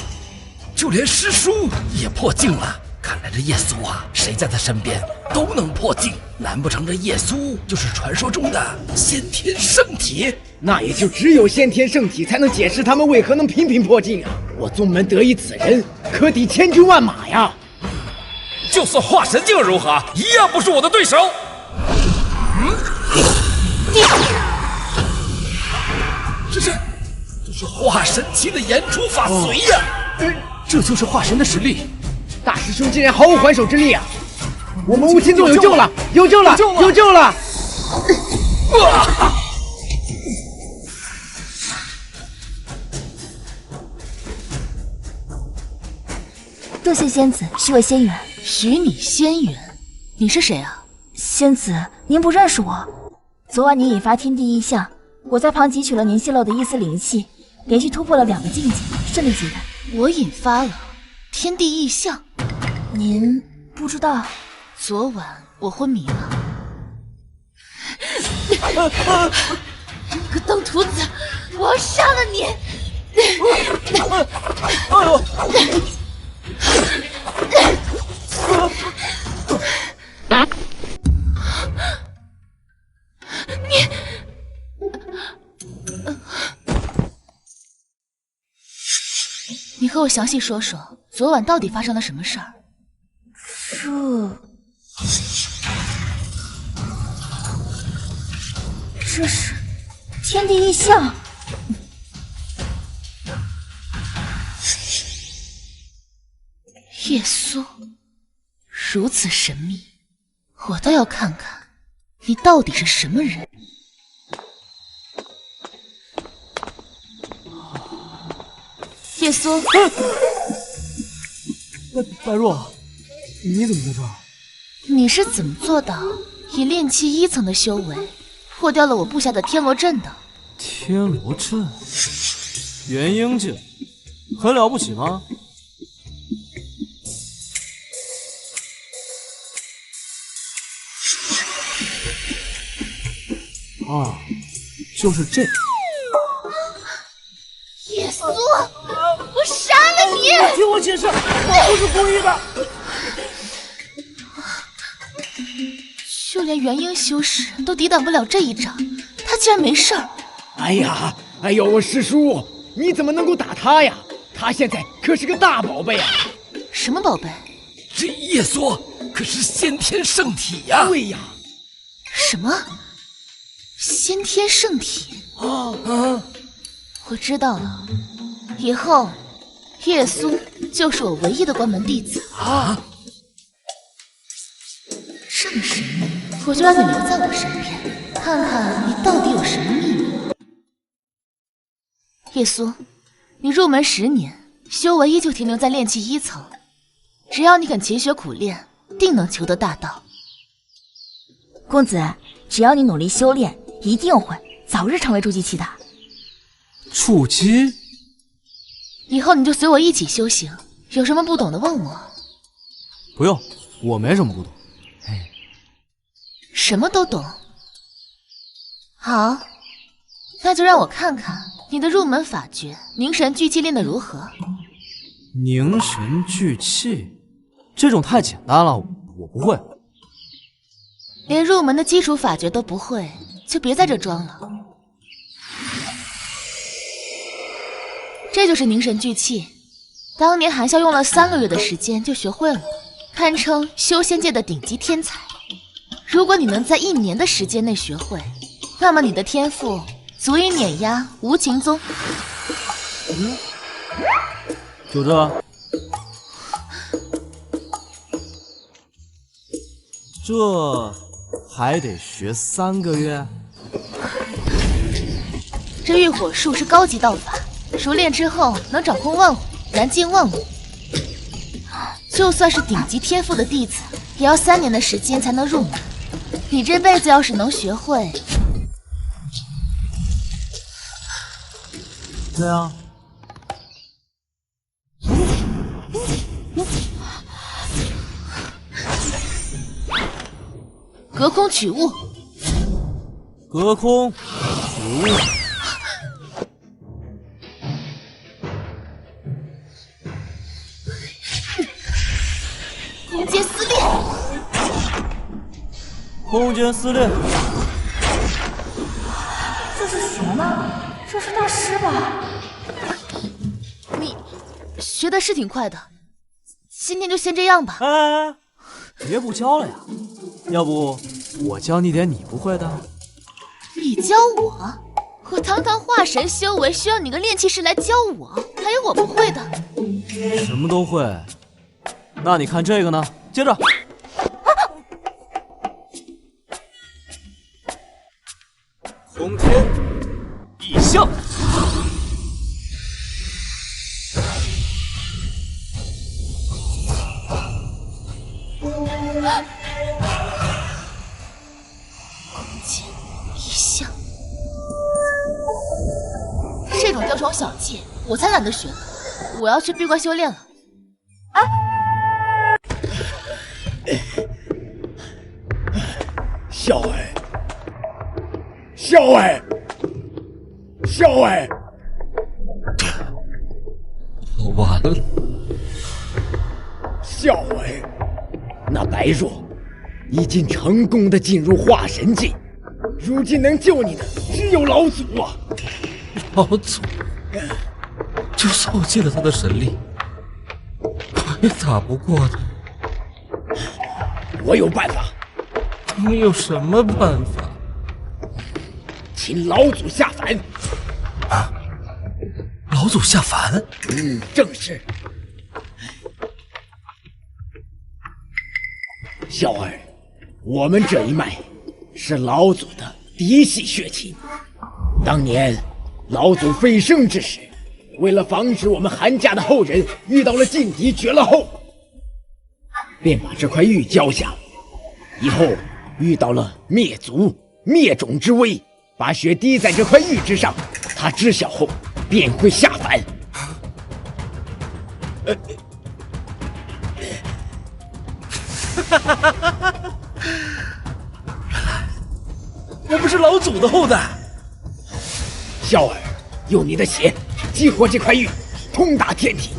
就连师叔也破境了。看来这叶苏啊，谁在他身边都能破境。难不成这叶苏就是传说中的先天圣体？那也就只有先天圣体才能解释他们为何能频频破境啊！我宗门得以此人，可抵千军万马呀！就算化神境如何，一样不是我的对手。这是化神期的演出法髓呀！这就是化神的实力。大师兄竟然毫无还手之力啊！我们吴青宗有救了，有救了，有救了！多谢仙子许我仙缘。许你仙缘？你是谁啊？仙子，您不认识我？昨晚您引发天地异象，我在旁汲取了您泄露的一丝灵气，连续突破了2个境界，顺利结丹。我引发了天地异象？您不知道？昨晚我昏迷了。你个当徒子，我要杀了你！哎呦！你和我详细说说，昨晚到底发生了什么事儿？这是天地异象。叶苏如此神秘，我倒要看看你到底是什么人。叶苏，白若，你怎么在这儿？你是怎么做到以炼气1层的修为破掉了我布下的天罗阵的？天罗阵，元婴境，很了不起吗？啊，就是这样。叶苏，我杀了你！听我解释，我不是故意的。就连元婴修士都抵挡不了这一掌，他竟然没事儿。哎呦，师叔，你怎么能够打他呀？他现在可是个大宝贝啊！什么宝贝？这叶苏可是先天圣体呀！对呀。什么？先天圣体？我知道了，以后叶苏就是我唯一的关门弟子啊！这么神秘，我就让你留在我身边，看看你到底有什么秘密。叶苏，你入门10年，修为依旧停留在炼气1层，只要你肯勤学苦练，定能求得大道。公子，只要你努力修炼，一定会早日成为筑基期的。筑基？以后你就随我一起修行，有什么不懂的问我。不用，我没什么不懂。什么都懂。好，那就让我看看你的入门法诀凝神聚气练得如何。凝神聚气，这种太简单了，我不会。连入门的基础法诀都不会，就别在这装了。这就是凝神聚气，当年韩啸用了3个月的时间就学会了，堪称修仙界的顶级天才。如果你能在1年的时间内学会，那么你的天赋足以碾压无情宗。就这？这还得学3个月？这浴火术是高级道法，熟练之后能掌控万物，燃尽万物。就算是顶级天赋的弟子，也要3年的时间才能入门。你这辈子要是能学会，这样。隔空取物。隔空取物。空间撕裂！空间撕裂！这是谁呢？这是大师吧？你学的是挺快的，今天就先这样吧。哎，别不教了呀，要不我教你点你不会的。你教我？我堂堂化神修为，需要你个炼气师来教我？还有我不会的？什么都会。那你看这个呢？接着。空天异象。这种雕虫小技，我才懒得学呢。我要去闭关修炼了。小艾，小艾，小艾，完了！小艾，那白若已经成功的进入化神境，如今能救你的只有老祖啊！老祖，就算我借了他的神力，我也打不过他。我有办法。你有什么办法？请老祖下凡。啊！老祖下凡？正是。小儿，我们这一脉是老祖的嫡系血亲。当年老祖飞升之时，为了防止我们韩家的后人遇到了劲敌绝了后，便把这块玉交下。以后遇到了灭族灭种之危，把血滴在这块玉之上，他知晓后便会下凡。原来我们是老祖的后代。孝儿，用你的血激活这块玉，通达天体。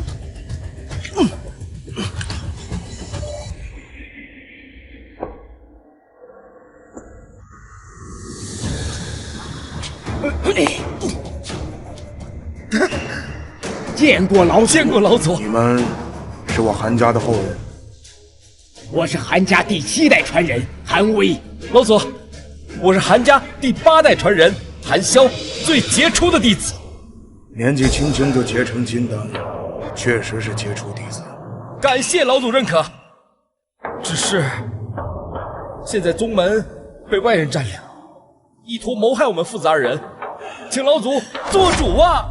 见过老祖，见过老祖。你们是我韩家的后人。我是韩家第7代传人韩威。老祖，我是韩家第8代传人韩萧，最杰出的弟子。年纪轻轻就结成金丹，确实是杰出弟子。感谢老祖认可。只是现在宗门被外人占领，意图谋害我们父子2人，请老祖做主啊！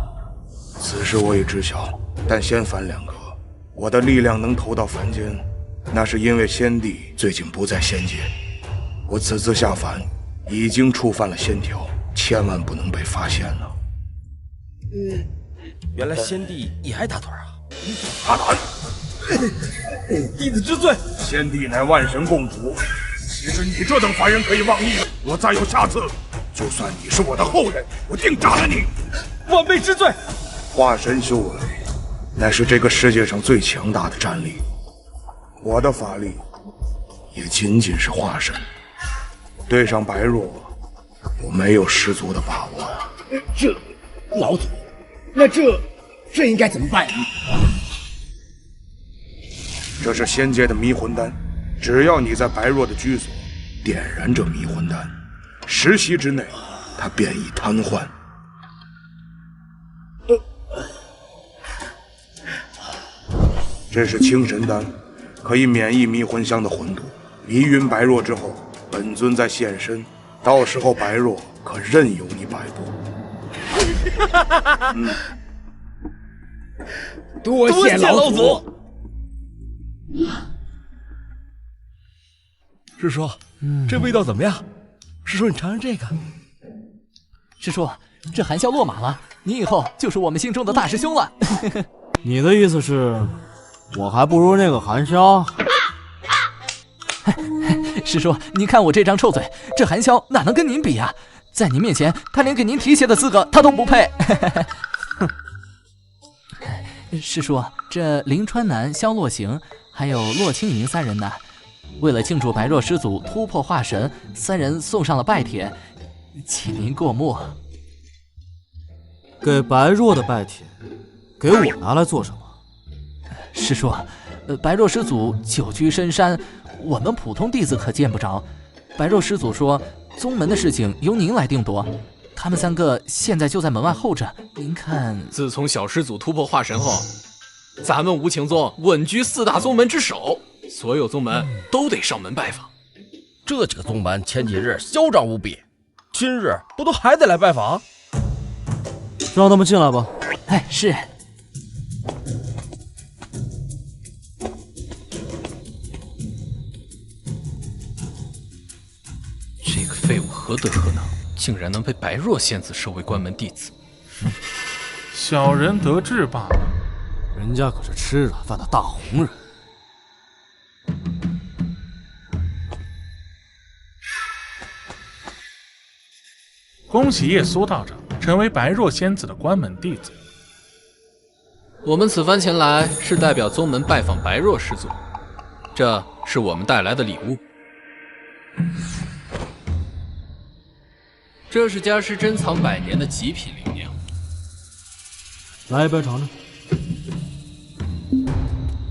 此事我也知晓，但仙凡2个，我的力量能投到凡间，那是因为先帝最近不在仙界。我此次下凡，已经触犯了仙条，千万不能被发现了。原来先帝也爱打盹啊！大胆！弟子知罪。先帝乃万神共主，岂是你这等凡人可以妄议？我再有下次，就算你是我的后人，我定斩了你！晚辈知罪。化神修为，乃是这个世界上最强大的战力。我的法力，也仅仅是化神。对上白若，我没有十足的把握呀。这，老祖，那这应该怎么办？这是仙界的迷魂丹，只要你在白若的居所点燃这迷魂丹，10息之内，他便已瘫痪。这是清神丹，可以免疫迷魂香的混沌。迷晕白若之后，本尊再现身，到时候白若可任由你摆布。多谢老祖。师叔，这味道怎么样？师叔，你尝尝这个。师叔，这韩萧落马了，你以后就是我们心中的大师兄了。你的意思是，我还不如那个韩萧？师叔，您看我这张臭嘴，这韩萧哪能跟您比呀？在您面前，他连给您提鞋的资格他都不配。师叔，这临川南萧洛行还有洛清明3人呢。为了庆祝白若师祖突破化神，3人送上了拜帖，请您过目。给白若的拜帖，给我拿来做什么？师叔，白若师祖久居深山，我们普通弟子可见不着。白若师祖说，宗门的事情由您来定夺。他们3个现在就在门外候着，您看。自从小师祖突破化神后，咱们无情宗稳居4大宗门之首，所有宗门都得上门拜访。这几个宗门前几日嚣张无比，今日不都还得来拜访？让他们进来吧。哎，是。这个废物何德何能，竟然能被白若仙子收为关门弟子？小人得志罢了。人家可是吃软饭的大红人。恭喜叶苏道长成为白若仙子的关门弟子。我们此番前来是代表宗门拜访白若师祖，这是我们带来的礼物。这是家师珍藏100年的极品灵酿，来一杯尝尝。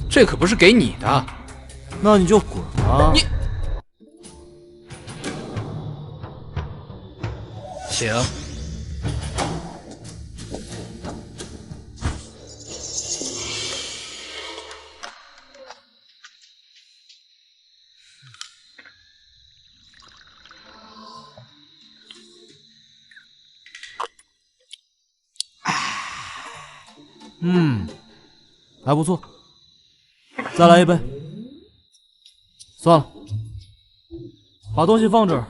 这可不是给你的。那你就滚啊！你请。还不错，再来一杯。算了，把东西放这儿，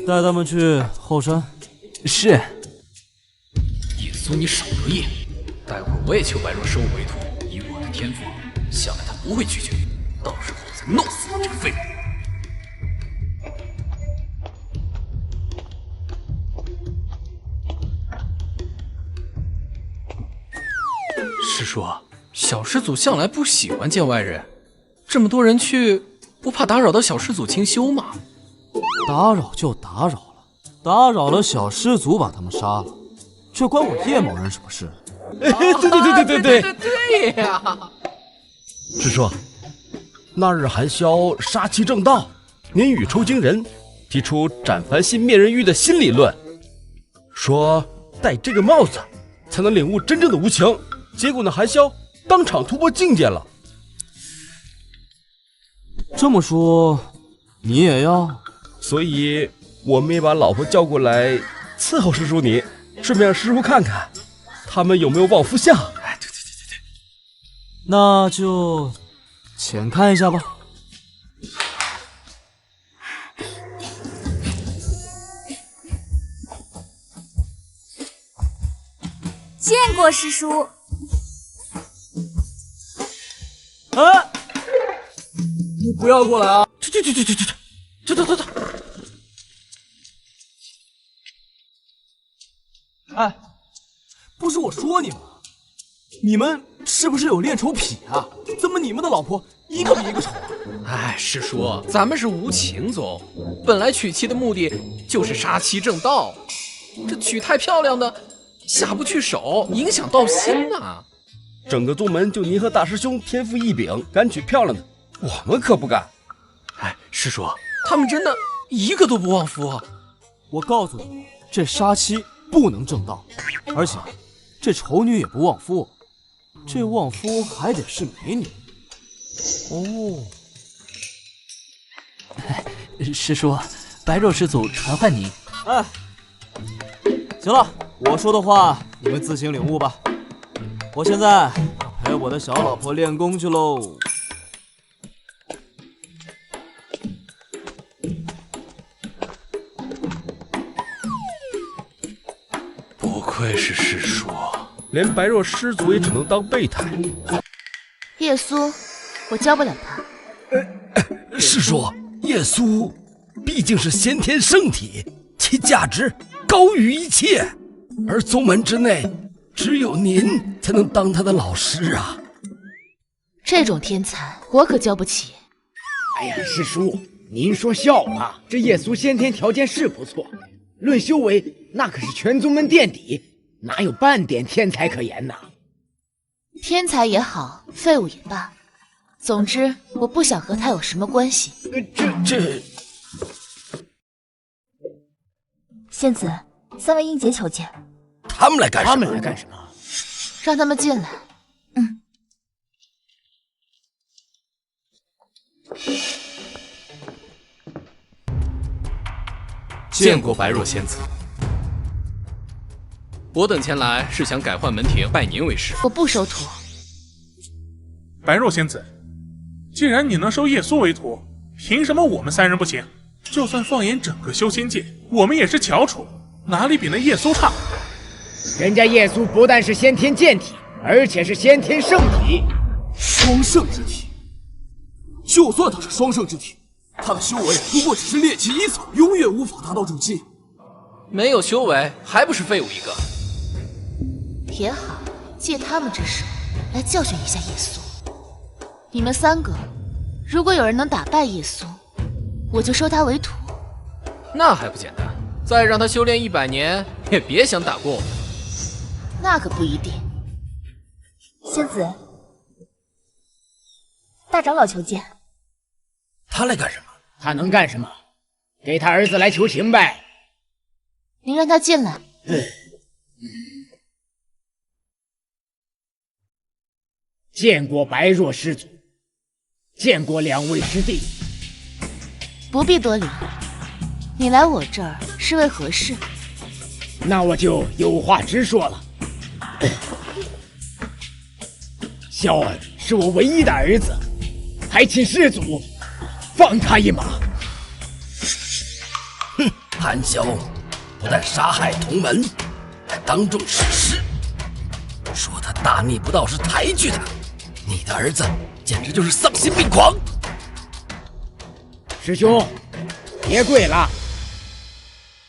带他们去后山。是。叶苏，你少得意！待会儿我也求白若收我为徒，以我的天赋，想来他不会拒绝。到时候我再弄死你这个废物！师叔，小师祖向来不喜欢见外人，这么多人去，不怕打扰到小师祖清修吗？打扰就打扰了，打扰了小师祖把他们杀了，这关我叶某人什么事？对呀！师叔，那日韩萧杀气正道，您语出惊人，提出斩凡心灭人欲的新理论，说戴这个帽子才能领悟真正的无情。结果呢，韩萧当场突破境界了。这么说，你也要？所以我们也把老婆叫过来伺候师叔你，顺便让师叔看看他们有没有望夫相。哎，对，那就浅看一下吧。见过师叔。哎，你不要过来啊！这！哎，不是我说你们，你们是不是有恋仇癖啊？怎么你们的老婆一个比一个丑啊？哎，师叔，咱们是无情宗，本来娶妻的目的就是杀妻正道，这娶太漂亮的下不去手，影响道心啊！整个宗门就您和大师兄天赋异禀，敢娶漂亮的，我们可不敢。哎，师叔，他们真的一个都不旺夫。我告诉你，这杀妻不能正道，而且这丑女也不旺夫，这旺夫还得是美女。哦，师叔，白若师祖传唤你。哎，行了，我说的话你们自行领悟吧。我现在要陪我的小老婆练功去喽。不愧是师叔，连白若师祖也只能当备胎。叶苏，我教不了他。师叔，叶苏毕竟是先天圣体，其价值高于一切，而宗门之内只有您才能当他的老师啊！这种天才我可教不起。哎呀，师叔，您说笑了。这夜宿先天条件是不错，论修为，那可是全宗门垫底，哪有半点天才可言呐？天才也好，废物也罢，总之我不想和他有什么关系。这……仙子，3位英杰求见。他们来干什么？他们来干什么？让他们进来。见过白若仙子。我等前来是想改换门庭，拜您为师。我不收徒。白若仙子，既然你能收叶苏为徒，凭什么我们3人不行？就算放眼整个修仙界，我们也是翘楚，哪里比那叶苏差？人家叶苏不但是先天健体，而且是先天圣体。双圣之体，就算他是双圣之体，他的修为不过只是炼气1层，永远无法达到筑基。没有修为，还不是废物一个？也好，借他们之手来教训一下叶苏。你们3个，如果有人能打败叶苏，我就收他为徒。那还不简单？再让他修炼100年，也别想打过我。那可不一定。仙子，大长老求见。他来干什么？他能干什么？给他儿子来求情呗。您让他进来。见过白若师祖，见过2位师弟。不必多礼。你来我这儿是为何事？那我就有话直说了。萧儿是我唯一的儿子，还请师祖放他一马。哼，韩萧不但杀害同门，还当众弑师，说他大逆不道是抬举他。你的儿子简直就是丧心病狂！师兄，别跪了，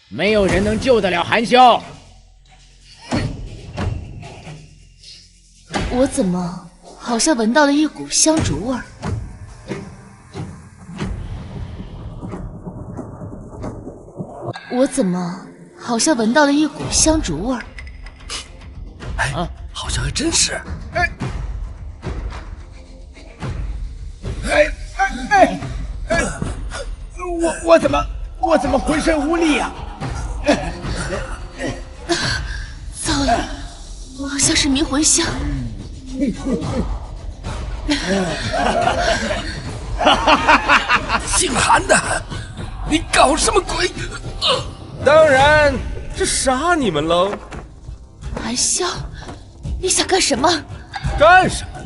没有人能救得了韩萧。我怎么好像闻到了一股香烛味儿？我怎么好像闻到了一股香烛味儿？哎，好像还真是。我怎么浑身无力呀？糟了，好像是迷魂香。姓韩的，你搞什么鬼？当然是杀你们喽！韩萧，你想干什么？干什么？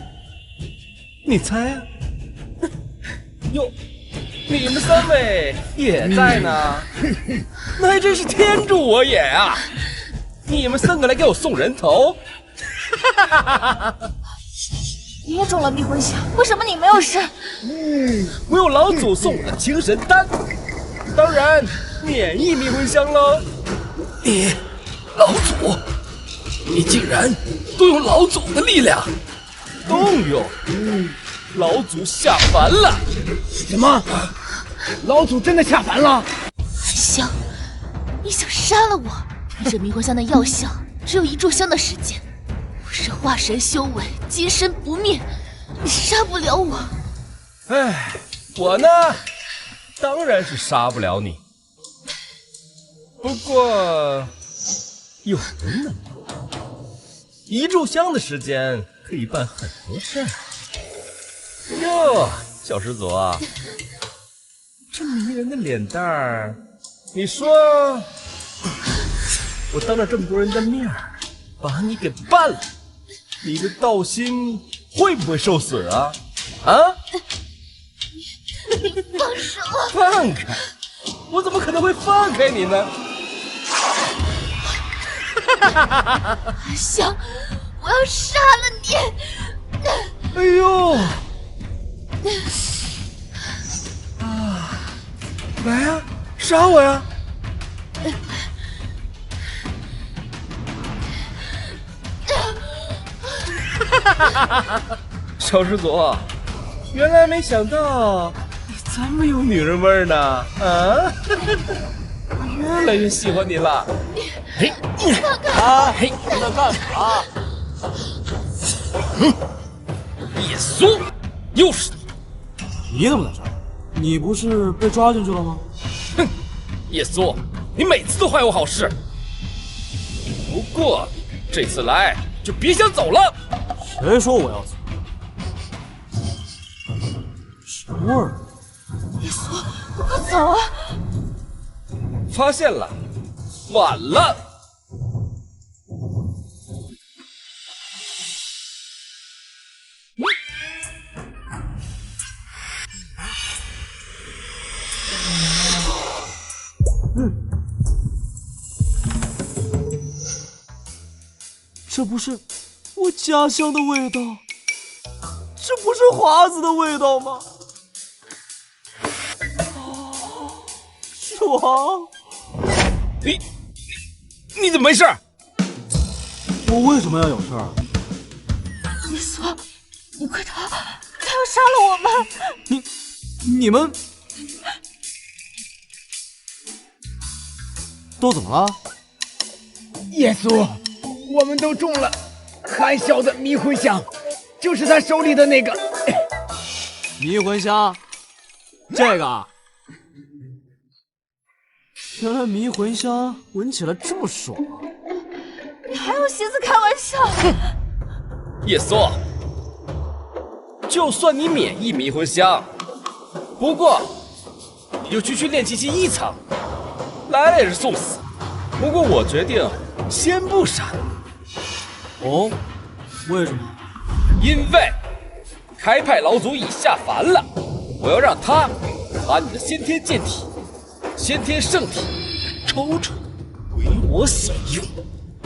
你猜啊？哟，你们3位也在呢，那还真是天助我也啊！你们3个来给我送人头，你也中了迷魂香，为什么你没有事？我有老祖送我的精神丹，当然免疫迷魂香喽。你老祖，你竟然动用老祖的力量？动用？老祖下凡了。什么？老祖真的下凡了？韩萧，你想杀了我？你这迷魂香的药效只有1炷香的时间，我是化神修为，金身不灭，你杀不了我。哎，我呢，当然是杀不了你。不过，有人能1炷香的时间可以办很多事儿。哟，小师祖啊，这迷人的脸蛋儿，你说，我当着这么多人的面儿把你给办了，你的道心会不会受损啊？啊？放手！放开！我怎么可能会放开你呢？韩萧，我要杀了你！哎呦！来呀，杀我呀！小师祖，原来没想到这么有女人味呢啊！我越来越喜欢你了。嘿，啊，嘿，你在干啥？叶苏，又是你！你怎么在这儿？你不是被抓进去了吗？哼，叶苏，你每次都坏我好事。不过这次来就别想走了。谁说我要走？什么味儿？叶苏，快走啊！发现了，晚了。这不是我家乡的味道，这不是华子的味道吗？爽！你怎么没事？我为什么要有事儿？叶苏，你快逃！他要杀了我们！你们都怎么了？叶苏，我们都中了韩笑的迷魂香，就是他手里的那个迷魂香。这个，原来迷魂香闻起来这么爽。你还有心思开玩笑？叶苏，就算你免疫迷魂香，不过你就去炼气期1层，来了也是送死。不过我决定先不杀你。哦，为什么？因为开派老祖已下凡了，我要让他把你的先天剑体、先天圣体抽出来，为我所用。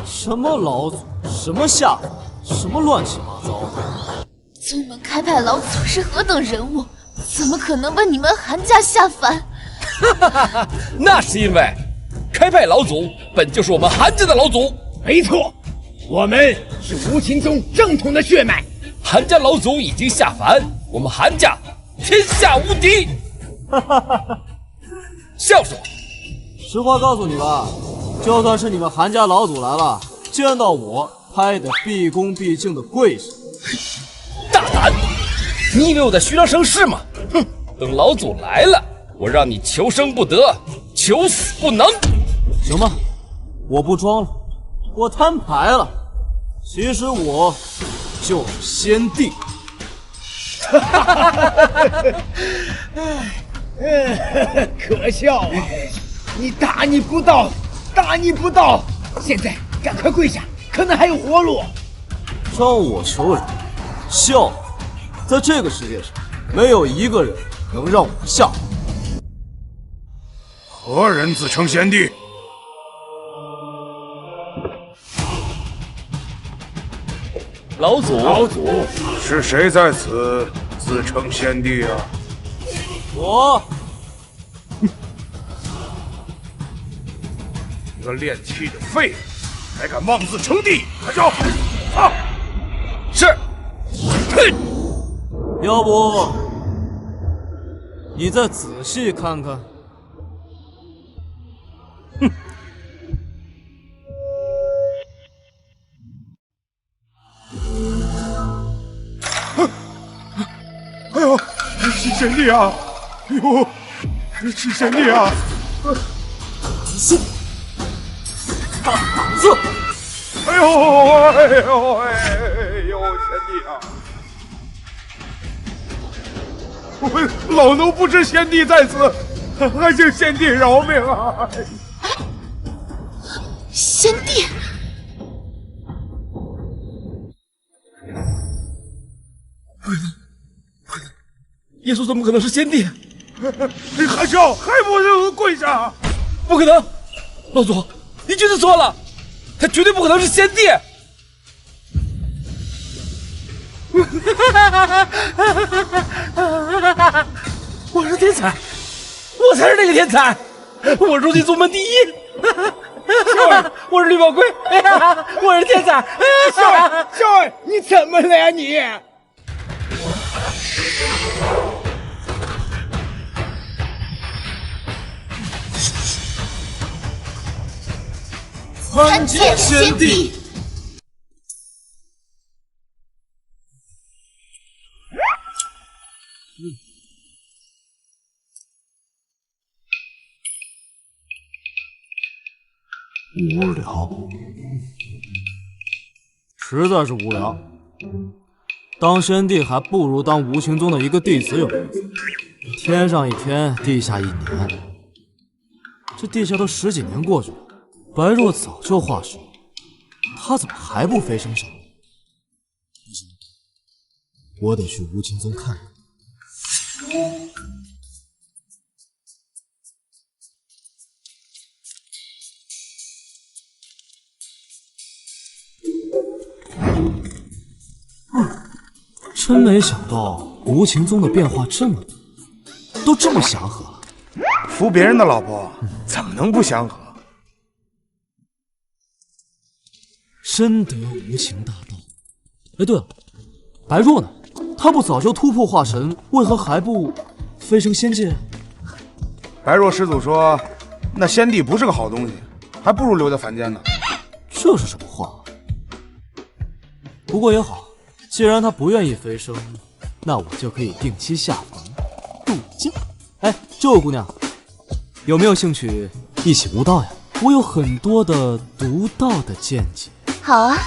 什么老祖？什么下凡？什么乱七八糟的！宗门开派老祖是何等人物，怎么可能被你们韩家下凡？哈哈哈，那是因为开派老祖本就是我们韩家的老祖。没错，我们是无情宗正统的血脉。韩家老祖已经下凡，我们韩家天下无敌。哈哈哈！笑什么？实话告诉你吧，就算是你们韩家老祖来了，见到我还得毕恭毕敬的跪下。大胆！你以为我在虚张声势吗？哼！等老祖来了，我让你求生不得，求死不能。行吧，我不装了，我摊牌了。其实我就是先帝。可笑啊！你大逆不道，大逆不道！现在赶快跪下，可能还有活路。让我求人，笑话！在这个世界上，没有一个人能让我下凡。何人自称先帝？老祖，老祖，是谁在此自称先帝啊？我。你个炼气的废物，还敢妄自称帝！快招！啊！是。嘿，要不你再仔细看看。哼。哎呦，是先帝啊！哎呦，是先帝啊！是。大胆子！哎呦哎呦哎呦，先帝啊！我老奴不知先帝在此，还请先帝饶命啊！先帝，耶稣怎么可能是先帝？韩笑还不能跪下！不可能，老祖，你绝对错了，他绝对不可能是先帝。我是天才，我才是那个天才，我如今宗门第一。我是绿宝龟，我是天才。笑儿，你怎么了呀你？参见先帝。无聊，实在是无聊。当先帝还不如当无情宗的一个弟子有意思。天上一天，地下一年，这地下都10几年过去了，白若早就化神，他怎么还不飞升上？不行，我得去无情宗看看。真没想到无情宗的变化这么大，都这么祥和了。扶别人的老婆怎么能不祥和？深得无情大道。哎，对了，白若呢？他不早就突破化神，为何还不飞升仙界？白若师祖说，那先帝不是个好东西，还不如留在凡间呢。这是什么话？不过也好。既然他不愿意飞升，那我就可以定期下凡度假。哎，这位姑娘，有没有兴趣一起悟道呀？我有很多的独到的见解。好啊。